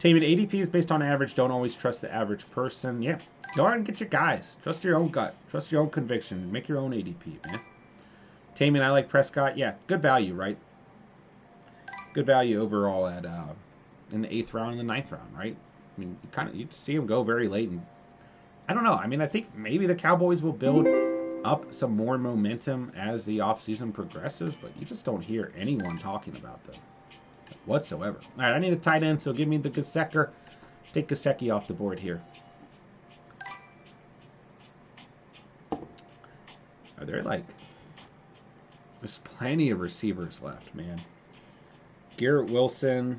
Taman, ADP is based on average. Don't always trust the average person. Yeah, go out and get your guys. Trust your own gut. Trust your own conviction. Make your own ADP, man. Taman, I like Prescott. Yeah, good value, right? Good value overall at in the 8th round and the 9th round, right? I mean, you see him go very late, and I don't know. I mean, I think maybe the Cowboys will build up some more momentum as the offseason progresses, but you just don't hear anyone talking about them whatsoever. All right, I need a tight end, so give me the Gesicki. Take Gesicki off the board here. Are there there's plenty of receivers left, man. Garrett Wilson,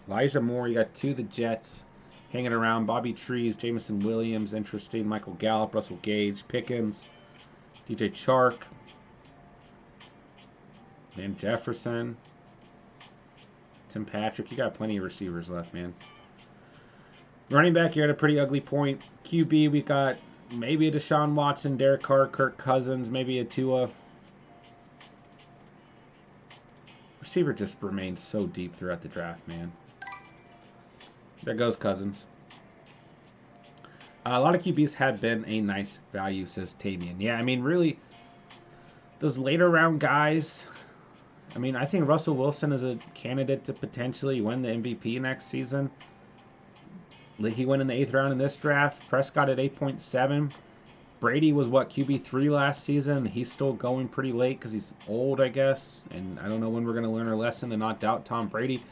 Elijah Moore, you got 2 of the Jets hanging around. Bobby Trees, Jameson Williams, interesting. Michael Gallup, Russell Gage, Pickens, DJ Chark, Van Jefferson, Tim Patrick. You got plenty of receivers left, man. Running back, you're at a pretty ugly point. QB, we got maybe a Deshaun Watson, Derek Carr, Kirk Cousins, maybe a Tua. Receiver just remains so deep throughout the draft, man. There goes Cousins. A lot of QBs have been a nice value, says Tamian. Yeah, I mean, really, those later round guys, I mean, I think Russell Wilson is a candidate to potentially win the MVP next season. He went in the 8th round in this draft. Prescott at 8.7. Brady was, what, QB3 last season? He's still going pretty late because he's old, I guess. And I don't know when we're going to learn our lesson and not doubt Tom Brady.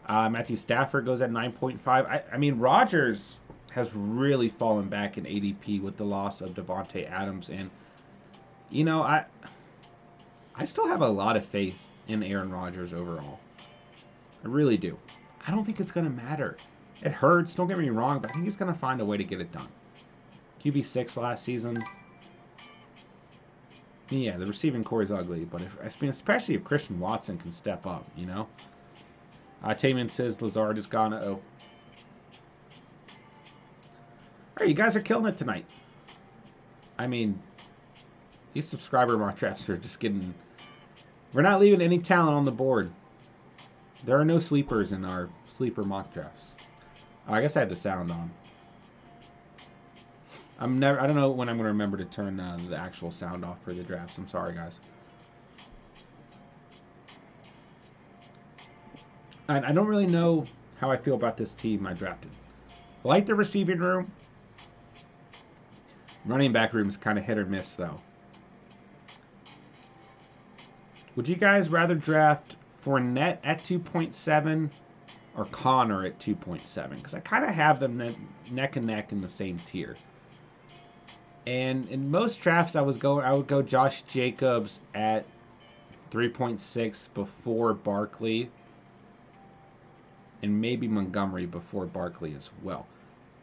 Matthew Stafford goes at 9.5. I mean, Rodgers has really fallen back in ADP with the loss of Devontae Adams. And, you know, I still have a lot of faith in Aaron Rodgers overall. I really do. I don't think it's going to matter. It hurts, don't get me wrong, but I think he's going to find a way to get it done. QB6 last season. Yeah, the receiving core is ugly, but especially if Christian Watson can step up, you know? Taman says Lazard is gone. Uh-oh. All right, you guys are killing it tonight. I mean, these subscriber mock drafts are just getting... We're not leaving any talent on the board. There are no sleepers in our sleeper mock drafts. I guess I had the sound on. I don't know when I'm going to remember to turn the actual sound off for the drafts. I'm sorry, guys. I don't really know how I feel about this team I drafted. I like the receiving room. Running back room is kind of hit or miss, though. Would you guys rather draft Fournette at 2.7 or Connor at 2.7? Because I kind of have them neck and neck in the same tier. And in most drafts, I would go Josh Jacobs at 3.6 before Barkley, and maybe Montgomery before Barkley as well.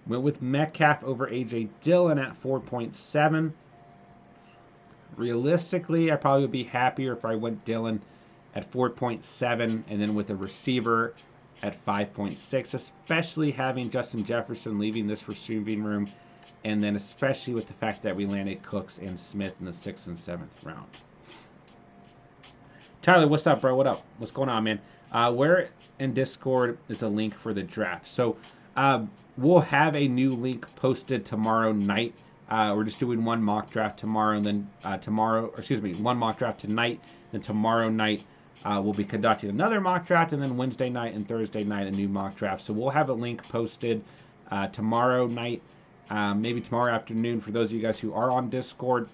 Went with Metcalf over A.J. Dillon at 4.7. Realistically, I probably would be happier if I went Dillon at 4.7 and then with a receiver at 5.6, especially having Justin Jefferson leaving this receiving room, and then especially with the fact that we landed Cooks and Smith in the 6th and 7th round. Tyler, what's up, bro? What up? What's going on, man? Where in Discord is a link for the draft? So we'll have a new link posted tomorrow night. We're just doing one mock draft tomorrow, and then one mock draft tonight. Then tomorrow night we'll be conducting another mock draft, and then Wednesday night and Thursday night a new mock draft. So we'll have a link posted tomorrow night, maybe tomorrow afternoon for those of you guys who are on Discord.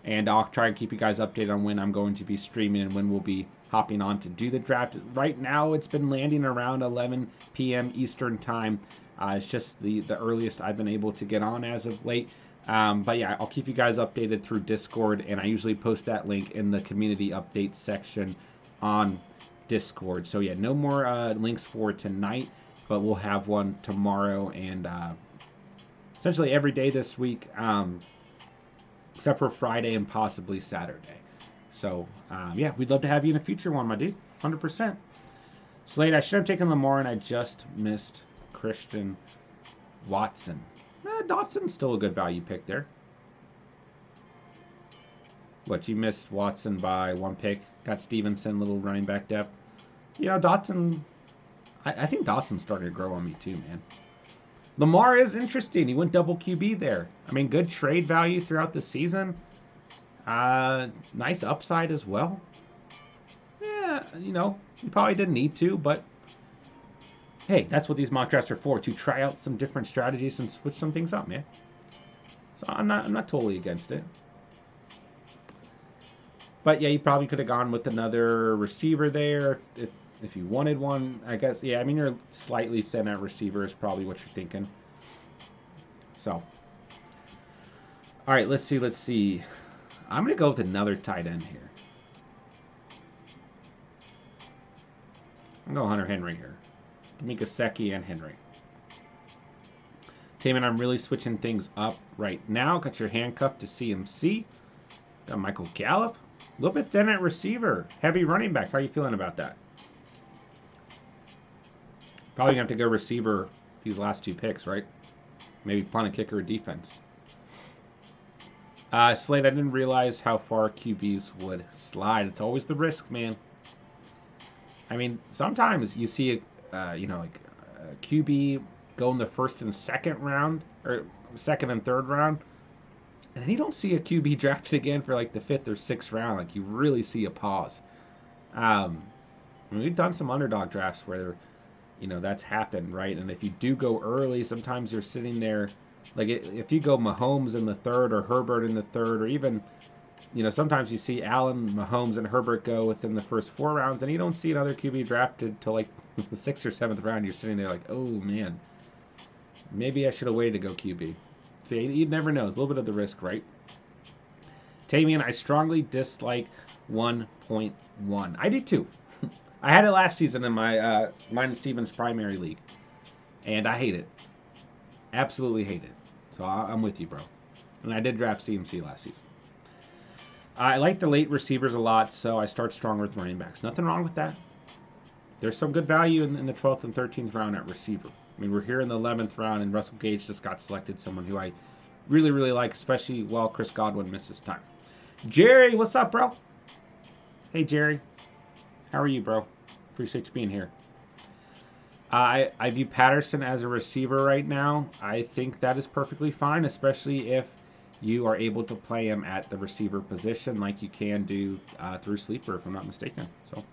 And I'll try and keep you guys updated on when I'm going to be streaming and when we'll be hopping on to do the draft. Right now, it's been landing around 11 p.m. Eastern time. It's just the earliest I've been able to get on as of late. But yeah, I'll keep you guys updated through Discord, and I usually post that link in the community updates section on Discord. So yeah, no more links for tonight, but we'll have one tomorrow and essentially every day this week, except for Friday and possibly Saturday. So yeah, we'd love to have you in a future one, my dude. 100%. Slade, I should have taken Lamar, and I just missed Christian Watson. Dotson's still a good value pick there. What, you missed Watson by one pick? Got Stevenson, little running back depth. You know, Dotson, I think Dotson's starting to grow on me too, man. Lamar is interesting. He went double QB there. I mean, good trade value throughout the season. Nice upside as well. Yeah, you probably didn't need to, but hey, that's what these mock drafts are for, to try out some different strategies and switch some things up, man. So I'm not totally against it. But yeah, you probably could have gone with another receiver there if you wanted one. I guess, yeah, I mean, you're slightly thin at receiver is probably what you're thinking. So, all right, let's see. I'm going to go with another tight end here. I'm going Hunter Henry here. Give me Gesicki and Henry. Taman, I'm really switching things up right now. Got your handcuff to CMC. Got Michael Gallup. A little bit thin at receiver. Heavy running back. How are you feeling about that? Probably going to have to go receiver these last 2 picks, right? Maybe punt a kicker or defense. Slade, I didn't realize how far QBs would slide. It's always the risk, man. I mean, sometimes you see a QB go in the first and second round, or second and third round, and then you don't see a QB drafted again for like the 5th or 6th round. Like, you really see a pause. I mean, we've done some underdog drafts where, that's happened, right? And if you do go early, sometimes you're sitting there. Like, if you go Mahomes in the 3rd or Herbert in the 3rd, or even, sometimes you see Allen, Mahomes, and Herbert go within the first 4 rounds, and you don't see another QB drafted till like the 6th or 7th round. You're sitting there like, oh man, maybe I should have waited to go QB. So you never know. It's a little bit of the risk, right? Tamian, I strongly dislike 1.1. I did too. I had it last season in my mine and Steven's primary league, and I hate it. Absolutely hate it. So I'm with you, bro. And I did draft CMC last season. I like the late receivers a lot, so I start stronger with running backs. Nothing wrong with that. There's some good value in the 12th and 13th round at receiver. I mean, we're here in the 11th round, and Russell Gage just got selected, someone who I really, really like, especially while Chris Godwin misses time. Jerry, what's up, bro? Hey, Jerry. How are you, bro? Appreciate you being here. I view Patterson as a receiver right now. I think that is perfectly fine, especially if you are able to play him at the receiver position like you can do through Sleeper, if I'm not mistaken. So,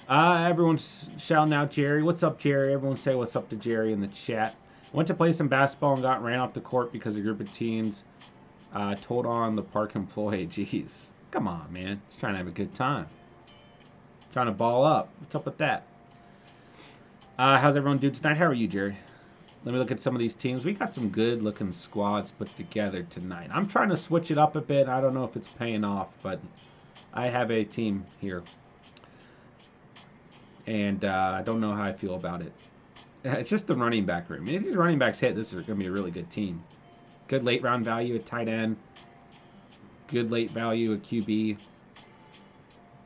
everyone's shouting out Jerry. What's up, Jerry? Everyone say what's up to Jerry in the chat. Went to play some basketball and got ran off the court because a group of teens told on the park employee. Jeez. Come on, man. Just trying to have a good time. Trying to ball up. What's up with that? How's everyone doing tonight? How are you, Jerry? Let me look at some of these teams. We got some good-looking squads put together tonight. I'm trying to switch it up a bit. I don't know if it's paying off, but I have a team here. And I don't know how I feel about it. It's just the running back room. If these running backs hit, this is going to be a really good team. Good late-round value at tight end. Good late value at QB.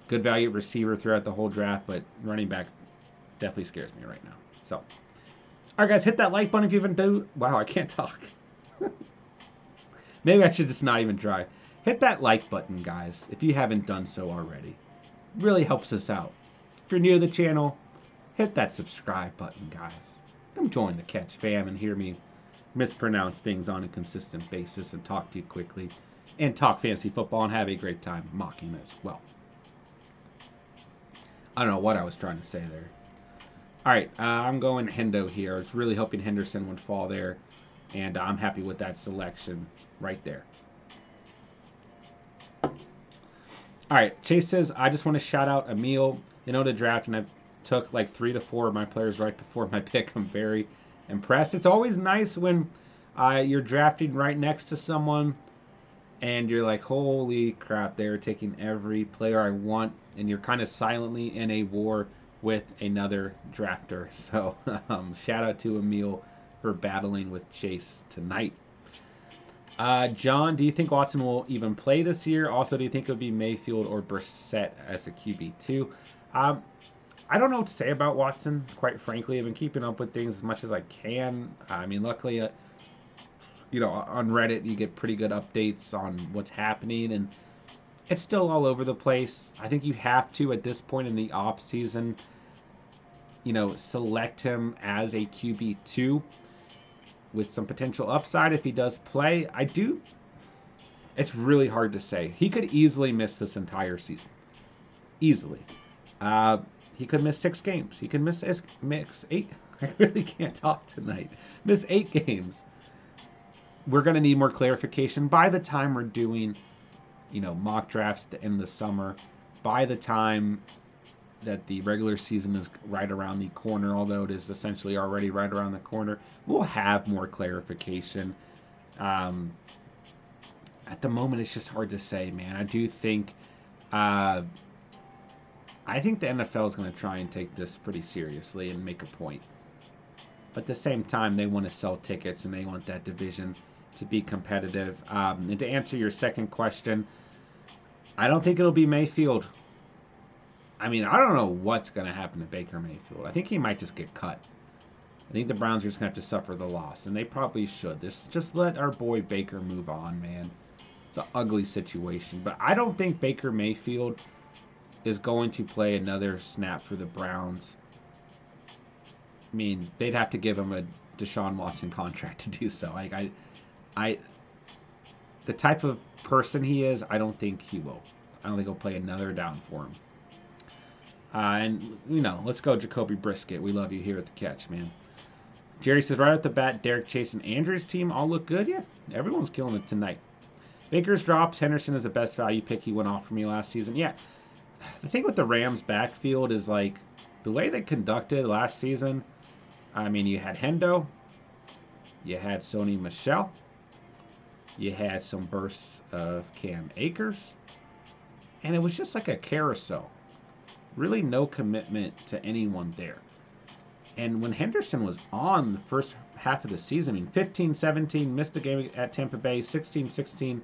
Good value at receiver throughout the whole draft, but running back definitely scares me right now. So, all right, guys, hit that like button if you haven't done. Wow, I can't talk. Maybe I should just not even try. Hit that like button, guys, if you haven't done so already. It really helps us out. If you're new to the channel, hit that subscribe button, guys. Come join the Catch fam and hear me mispronounce things on a consistent basis and talk to you quickly and talk fantasy football and have a great time mocking as well. I don't know what I was trying to say there. All right, I'm going Hendo here. I was really hoping Henderson would fall there, and I'm happy with that selection right there. All right, Chase says, I just want to shout out Emil. The draft, and I took like 3 to 4 of my players right before my pick. I'm very impressed. It's always nice when you're drafting right next to someone, and you're like, holy crap, they're taking every player I want, and you're kind of silently in a war with another drafter. So shout out to Emil for battling with Chase tonight. John, do you think Watson will even play this year? Also, do you think it would be Mayfield or Brissett as a QB2? I don't know what to say about Watson, quite frankly. I've been keeping up with things as much as I can. I mean, luckily, on Reddit, you get pretty good updates on what's happening, and it's still all over the place. I think you have to, at this point in the off season, select him as a QB2 with some potential upside if he does play. It's really hard to say. He could easily miss this entire season. Easily. He could miss 6 games. He could miss 8. I really can't talk tonight. Miss 8 games. We're going to need more clarification by the time we're doing, mock drafts in the summer. By the time that the regular season is right around the corner, although it is essentially already right around the corner, we'll have more clarification. At the moment, it's just hard to say, man. I do think, I think the NFL is going to try and take this pretty seriously and make a point. But at the same time, they want to sell tickets and they want that division to be competitive. And to answer your second question, I don't think it'll be Mayfield. I mean, I don't know what's going to happen to Baker Mayfield. I think he might just get cut. I think the Browns are just going to have to suffer the loss, and they probably should. Just let our boy Baker move on, man. It's an ugly situation. But I don't think Baker Mayfield is going to play another snap for the Browns. I mean, they'd have to give him a Deshaun Watson contract to do so. The type of person he is, I don't think he will. I don't think he'll play another down for him. And, let's go Jacoby Brisket. We love you here at the Catch, man. Jerry says, right off the bat, Derek Chase and Andrews' team all look good. Yeah, everyone's killing it tonight. Baker's drops. Henderson is the best value pick. He went off for me last season. Yeah, the thing with the Rams' backfield is, the way they conducted last season, I mean, you had Hendo, you had Sony Michel, you had some bursts of Cam Akers, and it was just like a carousel. Really no commitment to anyone there. And when Henderson was on the first half of the season, I mean, 15-17, missed the game at Tampa Bay, 16-16,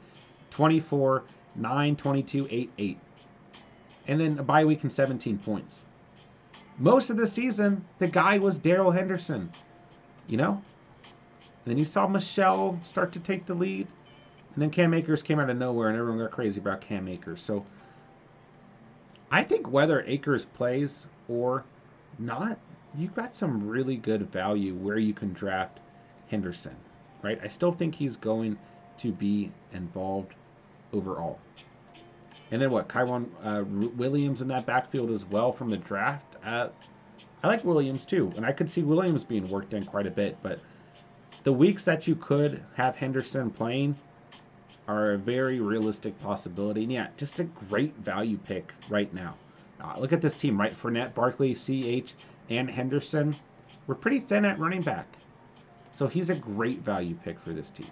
24, 9, 22, 8, 8. And then a bye week and 17 points. Most of the season, the guy was Darrell Henderson. And then you saw Michelle start to take the lead. And then Cam Akers came out of nowhere, and everyone got crazy about Cam Akers. So I think whether Akers plays or not, you've got some really good value where you can draft Henderson, right? I still think he's going to be involved overall. And then what? Kyron Williams in that backfield as well from the draft. I like Williams too, and I could see Williams being worked in quite a bit. But the weeks that you could have Henderson playing are a very realistic possibility. And yeah, just a great value pick right now. Look at this team, right? Fournette, Barkley, CH, and Henderson. We're pretty thin at running back. So he's a great value pick for this team.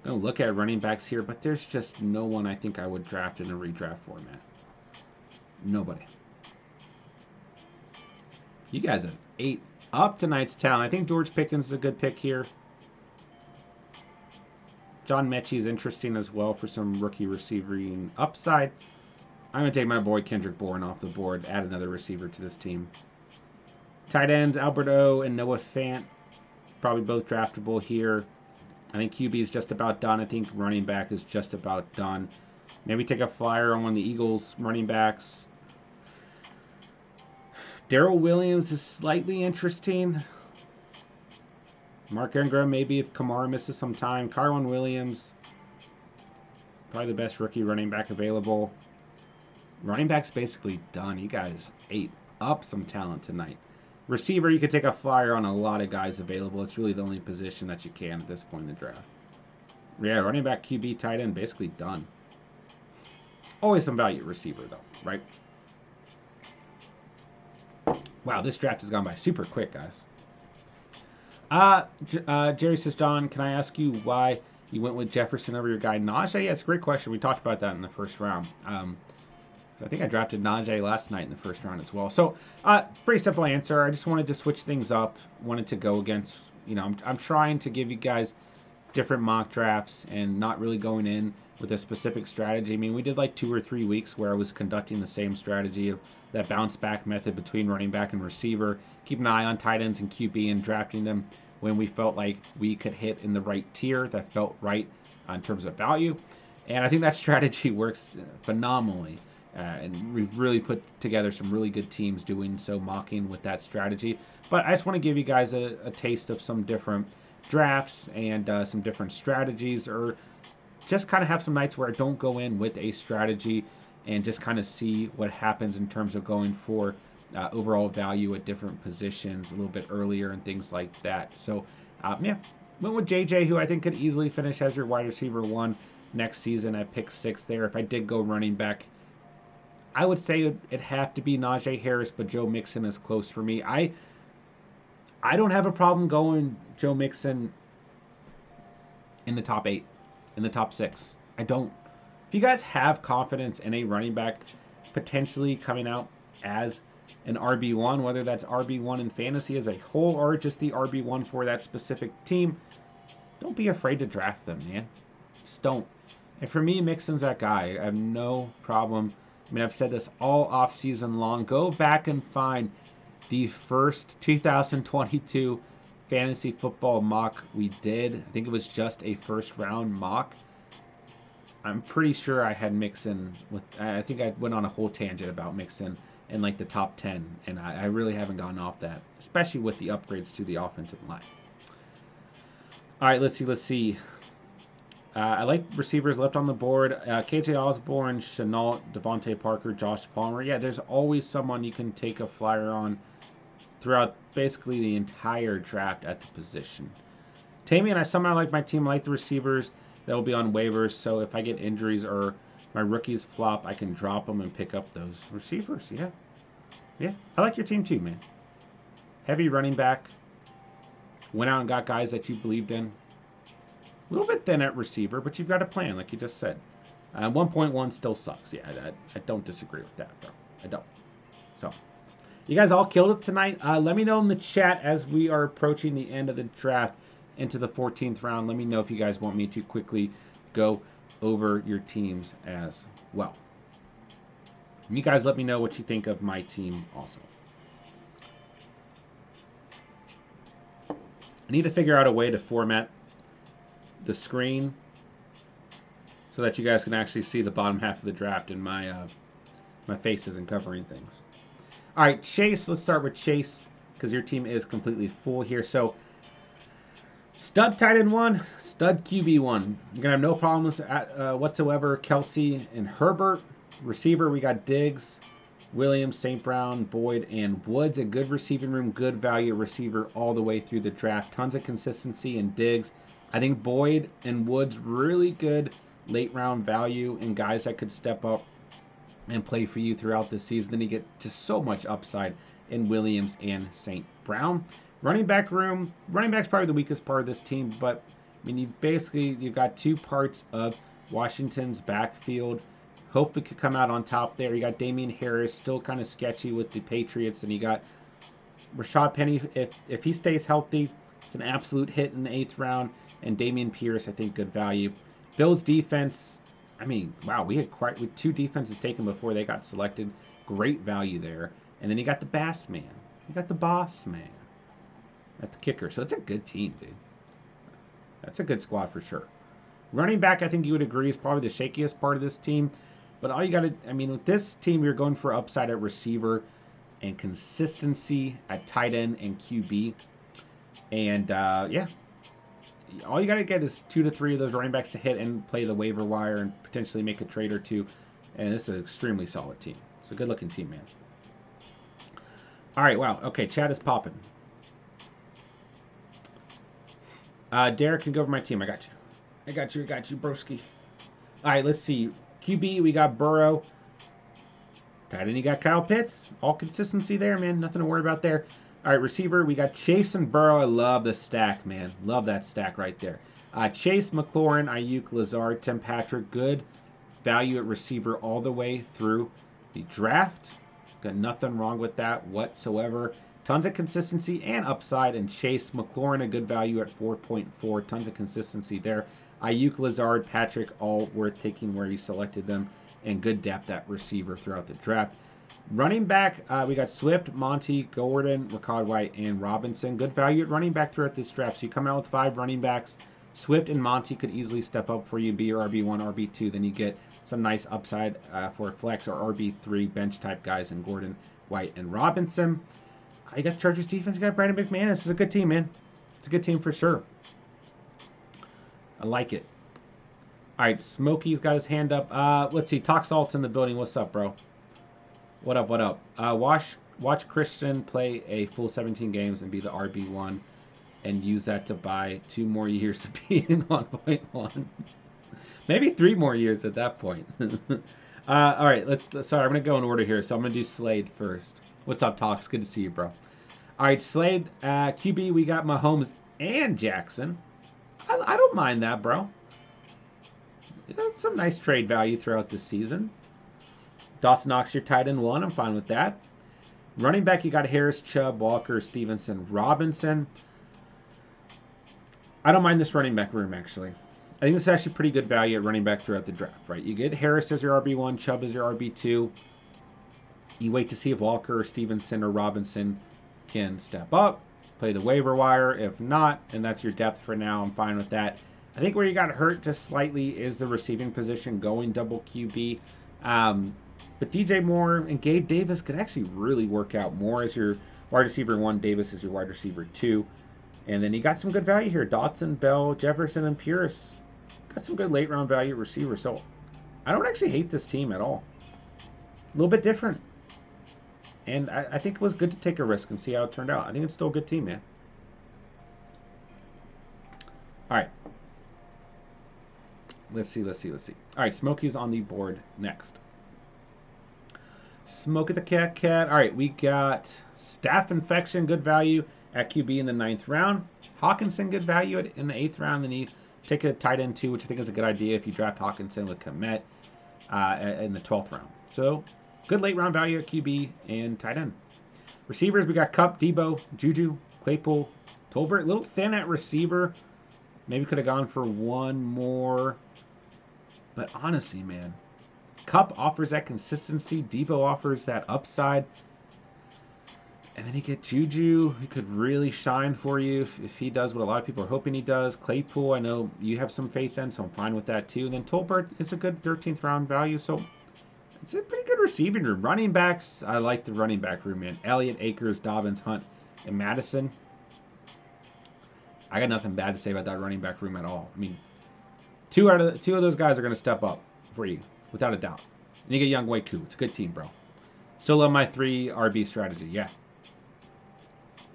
I'm going to look at running backs here, but there's just no one I think I would draft in a redraft format. Nobody. You guys have ate up tonight's talent. I think George Pickens is a good pick here. John Mechie is interesting as well for some rookie receiving upside. I'm going to take my boy Kendrick Bourne off the board, add another receiver to this team. Tight ends, Albert O and Noah Fant, probably both draftable here. I think QB is just about done. I think running back is just about done. Maybe take a flyer on one of the Eagles running backs. Darrell Williams is slightly interesting. Mark Ingram, maybe if Kamara misses some time. Kyron Williams, probably the best rookie running back available. Running back's basically done. You guys ate up some talent tonight. Receiver, you could take a flyer on a lot of guys available. It's really the only position that you can at this point in the draft. Yeah, running back, QB, tight end, basically done. Always some value at receiver, though, right? Wow, this draft has gone by super quick, guys. Jerry says, John, can I ask you why you went with Jefferson over your guy Najee? Yeah, it's a great question. We talked about that in the first round. So I think I drafted Najee last night in the first round as well. So, pretty simple answer. I just wanted to switch things up. Wanted to go against, I'm trying to give you guys different mock drafts and not really going in with a specific strategy. I mean, we did like 2 or 3 weeks where I was conducting the same strategy of that bounce back method between running back and receiver. Keep an eye on tight ends and QB and drafting them when we felt like we could hit in the right tier that felt right in terms of value. And I think that strategy works phenomenally. and we've really put together some really good teams doing so, mocking with that strategy. But I just want to give you guys a taste of some different drafts and some different strategies, or just kind of have some nights where I don't go in with a strategy and just kind of see what happens in terms of going for overall value at different positions a little bit earlier and things like that. So, yeah, went with JJ, who I think could easily finish as your wide receiver 1 next season at pick 6 there. If I did go running back, I would say it'd have to be Najee Harris, but Joe Mixon is close for me. I don't have a problem going Joe Mixon in the top 8, in the top 6. I don't. If you guys have confidence in a running back potentially coming out as an RB1, whether that's RB1 in fantasy as a whole or just the RB1 for that specific team, don't be afraid to draft them, man. Just don't. And for me, Mixon's that guy. I have no problem. I mean, I've said this all off season long. Go back and find the first 2022 fantasy football mock we did. I think it was just a first round mock. I'm pretty sure I had Mixon with. I think I went on a whole tangent about Mixon in like the top 10, and I really haven't gotten off that, especially with the upgrades to the offensive line. All right, let's see. I like receivers left on the board. KJ Osborne, Chenault, Devontae Parker, Josh Palmer. Yeah, there's always someone you can take a flyer on throughout basically the entire draft at the position. Tammy and I somehow like my team. I like the receivers that will be on waivers, so if I get injuries or my rookies flop, I can drop them and pick up those receivers. Yeah, I like your team too, man. Heavy running back. Went out and got guys that you believed in. A little bit thin at receiver, but you've got a plan, like you just said. 1.1 still sucks. Yeah, I don't disagree with that, bro. I don't. So, you guys all killed it tonight. Let me know in the chat as we are approaching the end of the draft into the 14th round. Let me know if you guys want me to quickly go over your teams as well. And you guys let me know what you think of my team also. I need to figure out a way to format the screen so that you guys can actually see the bottom half of the draft and my face isn't covering things. All right, Chase, let's start with Chase because your team is completely full here. So, stud tight end 1, stud QB 1. You're going to have no problems whatsoever. Kelsey and Herbert. Receiver, we got Diggs, Williams, St. Brown, Boyd, and Woods. A good receiving room, good value receiver all the way through the draft. Tons of consistency in Diggs. I think Boyd and Woods really good late round value and guys that could step up and play for you throughout the season. Then you get just so much upside in Williams and St. Brown. Running back room, running back's probably the weakest part of this team, but I mean you've got 2 parts of Washington's backfield. Hopefully could come out on top there. You got Damian Harris, still kind of sketchy with the Patriots, and you got Rashad Penny. If he stays healthy, it's an absolute hit in the 8th round. And Dameon Pierce, I think, good value. Bills defense, I mean, wow, we had 2 defenses taken before they got selected. Great value there. And then you got the Bass Man. You got the Boss Man at the kicker. So it's a good team, dude. That's a good squad for sure. Running back, I think you would agree, is probably the shakiest part of this team. But all you got to, I mean, with this team, you're going for upside at receiver and consistency at tight end and QB. And, yeah. All you got to get is 2 to 3 of those running backs to hit and play the waiver wire and potentially make a trade or 2. And this is an extremely solid team. It's a good-looking team, man. All right, wow. Okay, chat is popping. Derek can go over my team. I got you, broski. All right, let's see. QB, we got Burrow. Tight end, you got Kyle Pitts. All consistency there, man. Nothing to worry about there. All right, receiver, we got Chase and Burrow. I love the stack, man. Love that stack right there. Chase, McLaurin, Ayuk, Lazard, Tim Patrick. Good value at receiver all the way through the draft. Got nothing wrong with that whatsoever. Tons of consistency and upside. And Chase, McLaurin, a good value at 4.4. Tons of consistency there. Ayuk, Lazard, Patrick, all worth taking where you selected them. And good depth at receiver throughout the draft. Running back, we got Swift, Monty, Gordon, Rachaad White, and Robinson. Good value at running back throughout this draft. So you come out with 5 running backs Swift and Monty could easily step up for you, be your RB1, RB2. Then you get some nice upside for flex or RB3 bench type guys in Gordon, White, and Robinson. You got the Chargers defense. You got Brandon McManus. It's a good team, man. It's a good team for sure. I like it. All right, Smokey's got his hand up. Let's see. Talk Salt's in the building. What's up, bro? What up, what up? Watch Christian play a full 17 games and be the RB1 and use that to buy 2 more years of being 1.1. Maybe 3 more years at that point. All right, sorry, I'm going to go in order here. So I'm going to do Slade first. What's up, Talks? Good to see you, bro. All right, Slade, QB, we got Mahomes and Jackson. I don't mind that, bro. That's some nice trade value throughout the season. Dawson Knox, your tight end 1. I'm fine with that. Running back, you got Harris, Chubb, Walker, Stevenson, Robinson. I don't mind this running back room, actually. I think this is actually pretty good value at running back throughout the draft, right? You get Harris as your RB1, Chubb as your RB2. You wait to see if Walker or Stevenson or Robinson can step up, play the waiver wire. If not, and that's your depth for now, I'm fine with that. I think where you got hurt just slightly is the receiving position going double QB. But DJ Moore and Gabe Davis could actually really work out. Moore as your wide receiver 1, Davis as your wide receiver 2. And then you got some good value here. Dotson, Bell, Jefferson, and Pierce. Got some good late round value receivers. So I don't actually hate this team at all. A little bit different. And I think it was good to take a risk and see how it turned out. I think it's still a good team, man. All right. Let's see. All right, Smokey's on the board next. Smoke at the cat. All right, we got Staph Infection, good value at QB in the 9th round. Hawkinson, good value in the 8th round. Then you take a tight end 2, which I think is a good idea if you draft Hawkinson with Komet in the 12th round. So good late round value at QB and tight end. Receivers, we got Kupp, Debo, Juju, Claypool, Tolbert. A little thin at receiver. Maybe could have gone for one more. But honestly, man, Kupp offers that consistency. Debo offers that upside. And then you get Juju, who could really shine for you if he does what a lot of people are hoping he does. Claypool, I know you have some faith in, so I'm fine with that too. And then Tolbert is a good 13th round value. So it's a pretty good receiving room. Running backs, I like the running back room, man. Elliott, Akers, Dobbins, Hunt, and Madison. I got nothing bad to say about that running back room at all. I mean, two of those guys are going to step up for you, without a doubt. And you get Young Wei Koo. It's a good team, bro. Still love my 3 RB strategy. Yeah.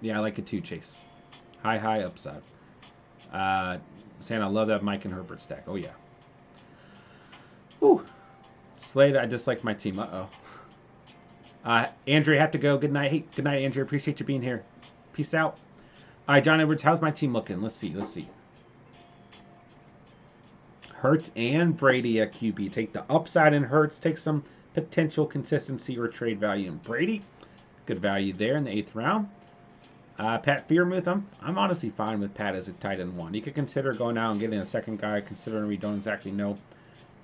Yeah, I like it too, Chase. High upside. Saying I love that Mike and Herbert stack. Oh, yeah. Whew. Slade, I just like my team. Uh-oh. Andrew, I have to go. Good night. Hey, good night, Andrew. Appreciate you being here. Peace out. All right, John Edwards, how's my team looking? Let's see. Hurts and Brady at QB. Take the upside in Hurts. Take some potential consistency or trade value in Brady. Good value there in the 8th round. Pat Freiermuth, I'm honestly fine with Pat as a tight end 1. You could consider going out and getting a second guy, considering we don't exactly know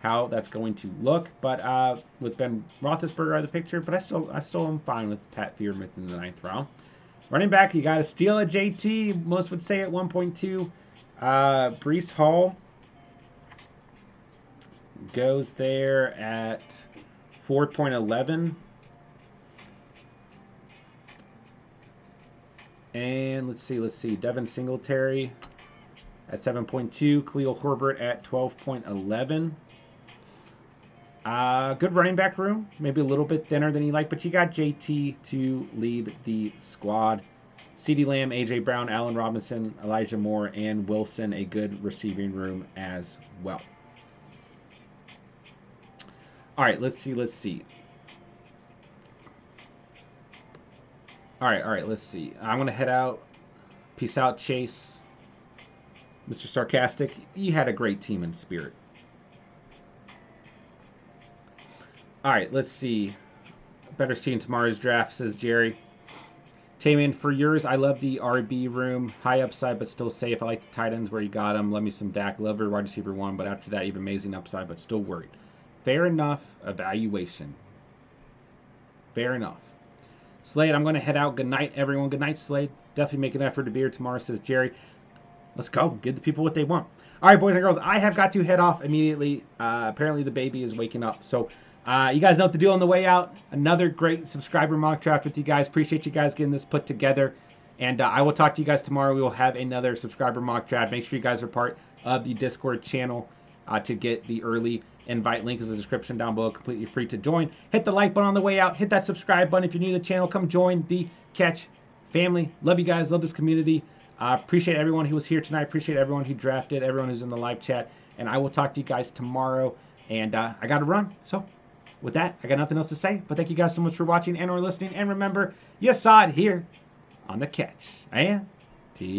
how that's going to look. But with Ben Roethlisberger out of the picture, but I still am fine with Pat Freiermuth in the 9th round. Running back, you got to steal a JT. Most would say at 1.2. Breece Hall goes there at 4.11. And let's see. Devin Singletary at 7.2. Khalil Herbert at 12.11. Good running back room. Maybe a little bit thinner than you like, but you got JT to lead the squad. CeeDee Lamb, A.J. Brown, Allen Robinson, Elijah Moore, and Wilson, a good receiving room as well. All right, let's see. All right, let's see. I'm going to head out. Peace out, Chase. Mr. Sarcastic, you had a great team in spirit. All right, let's see. Better see in tomorrow's draft, says Jerry. Tamian, for yours, I love the RB room. High upside, but still safe. I like the tight ends where you got them. Love me some Dak. Love your wide receiver 1, but after that, you have amazing upside, but still worried. Fair enough evaluation. Fair enough. Slade, I'm going to head out. Good night, everyone. Good night, Slade. Definitely make an effort to be here tomorrow, says Jerry. let's go. Give the people what they want. All right, boys and girls, I have got to head off immediately. Apparently the baby is waking up. So you guys know what to do on the way out. Another great subscriber mock draft with you guys. Appreciate you guys getting this put together. And I will talk to you guys tomorrow. We will have another subscriber mock draft. Make sure you guys are part of the Discord channel to get the early invite. Link is in the description down below. Completely free to join. Hit the like button on the way out. Hit that subscribe button if you're new to the channel. Come join the Catch family. Love you guys. Love this community. Appreciate everyone who was here tonight. Appreciate everyone who drafted. Everyone who's in the live chat. And I will talk to you guys tomorrow. And I got to run. So with that, I got nothing else to say. But thank you guys so much for watching and or listening. And remember, you saw it here on The Catch. And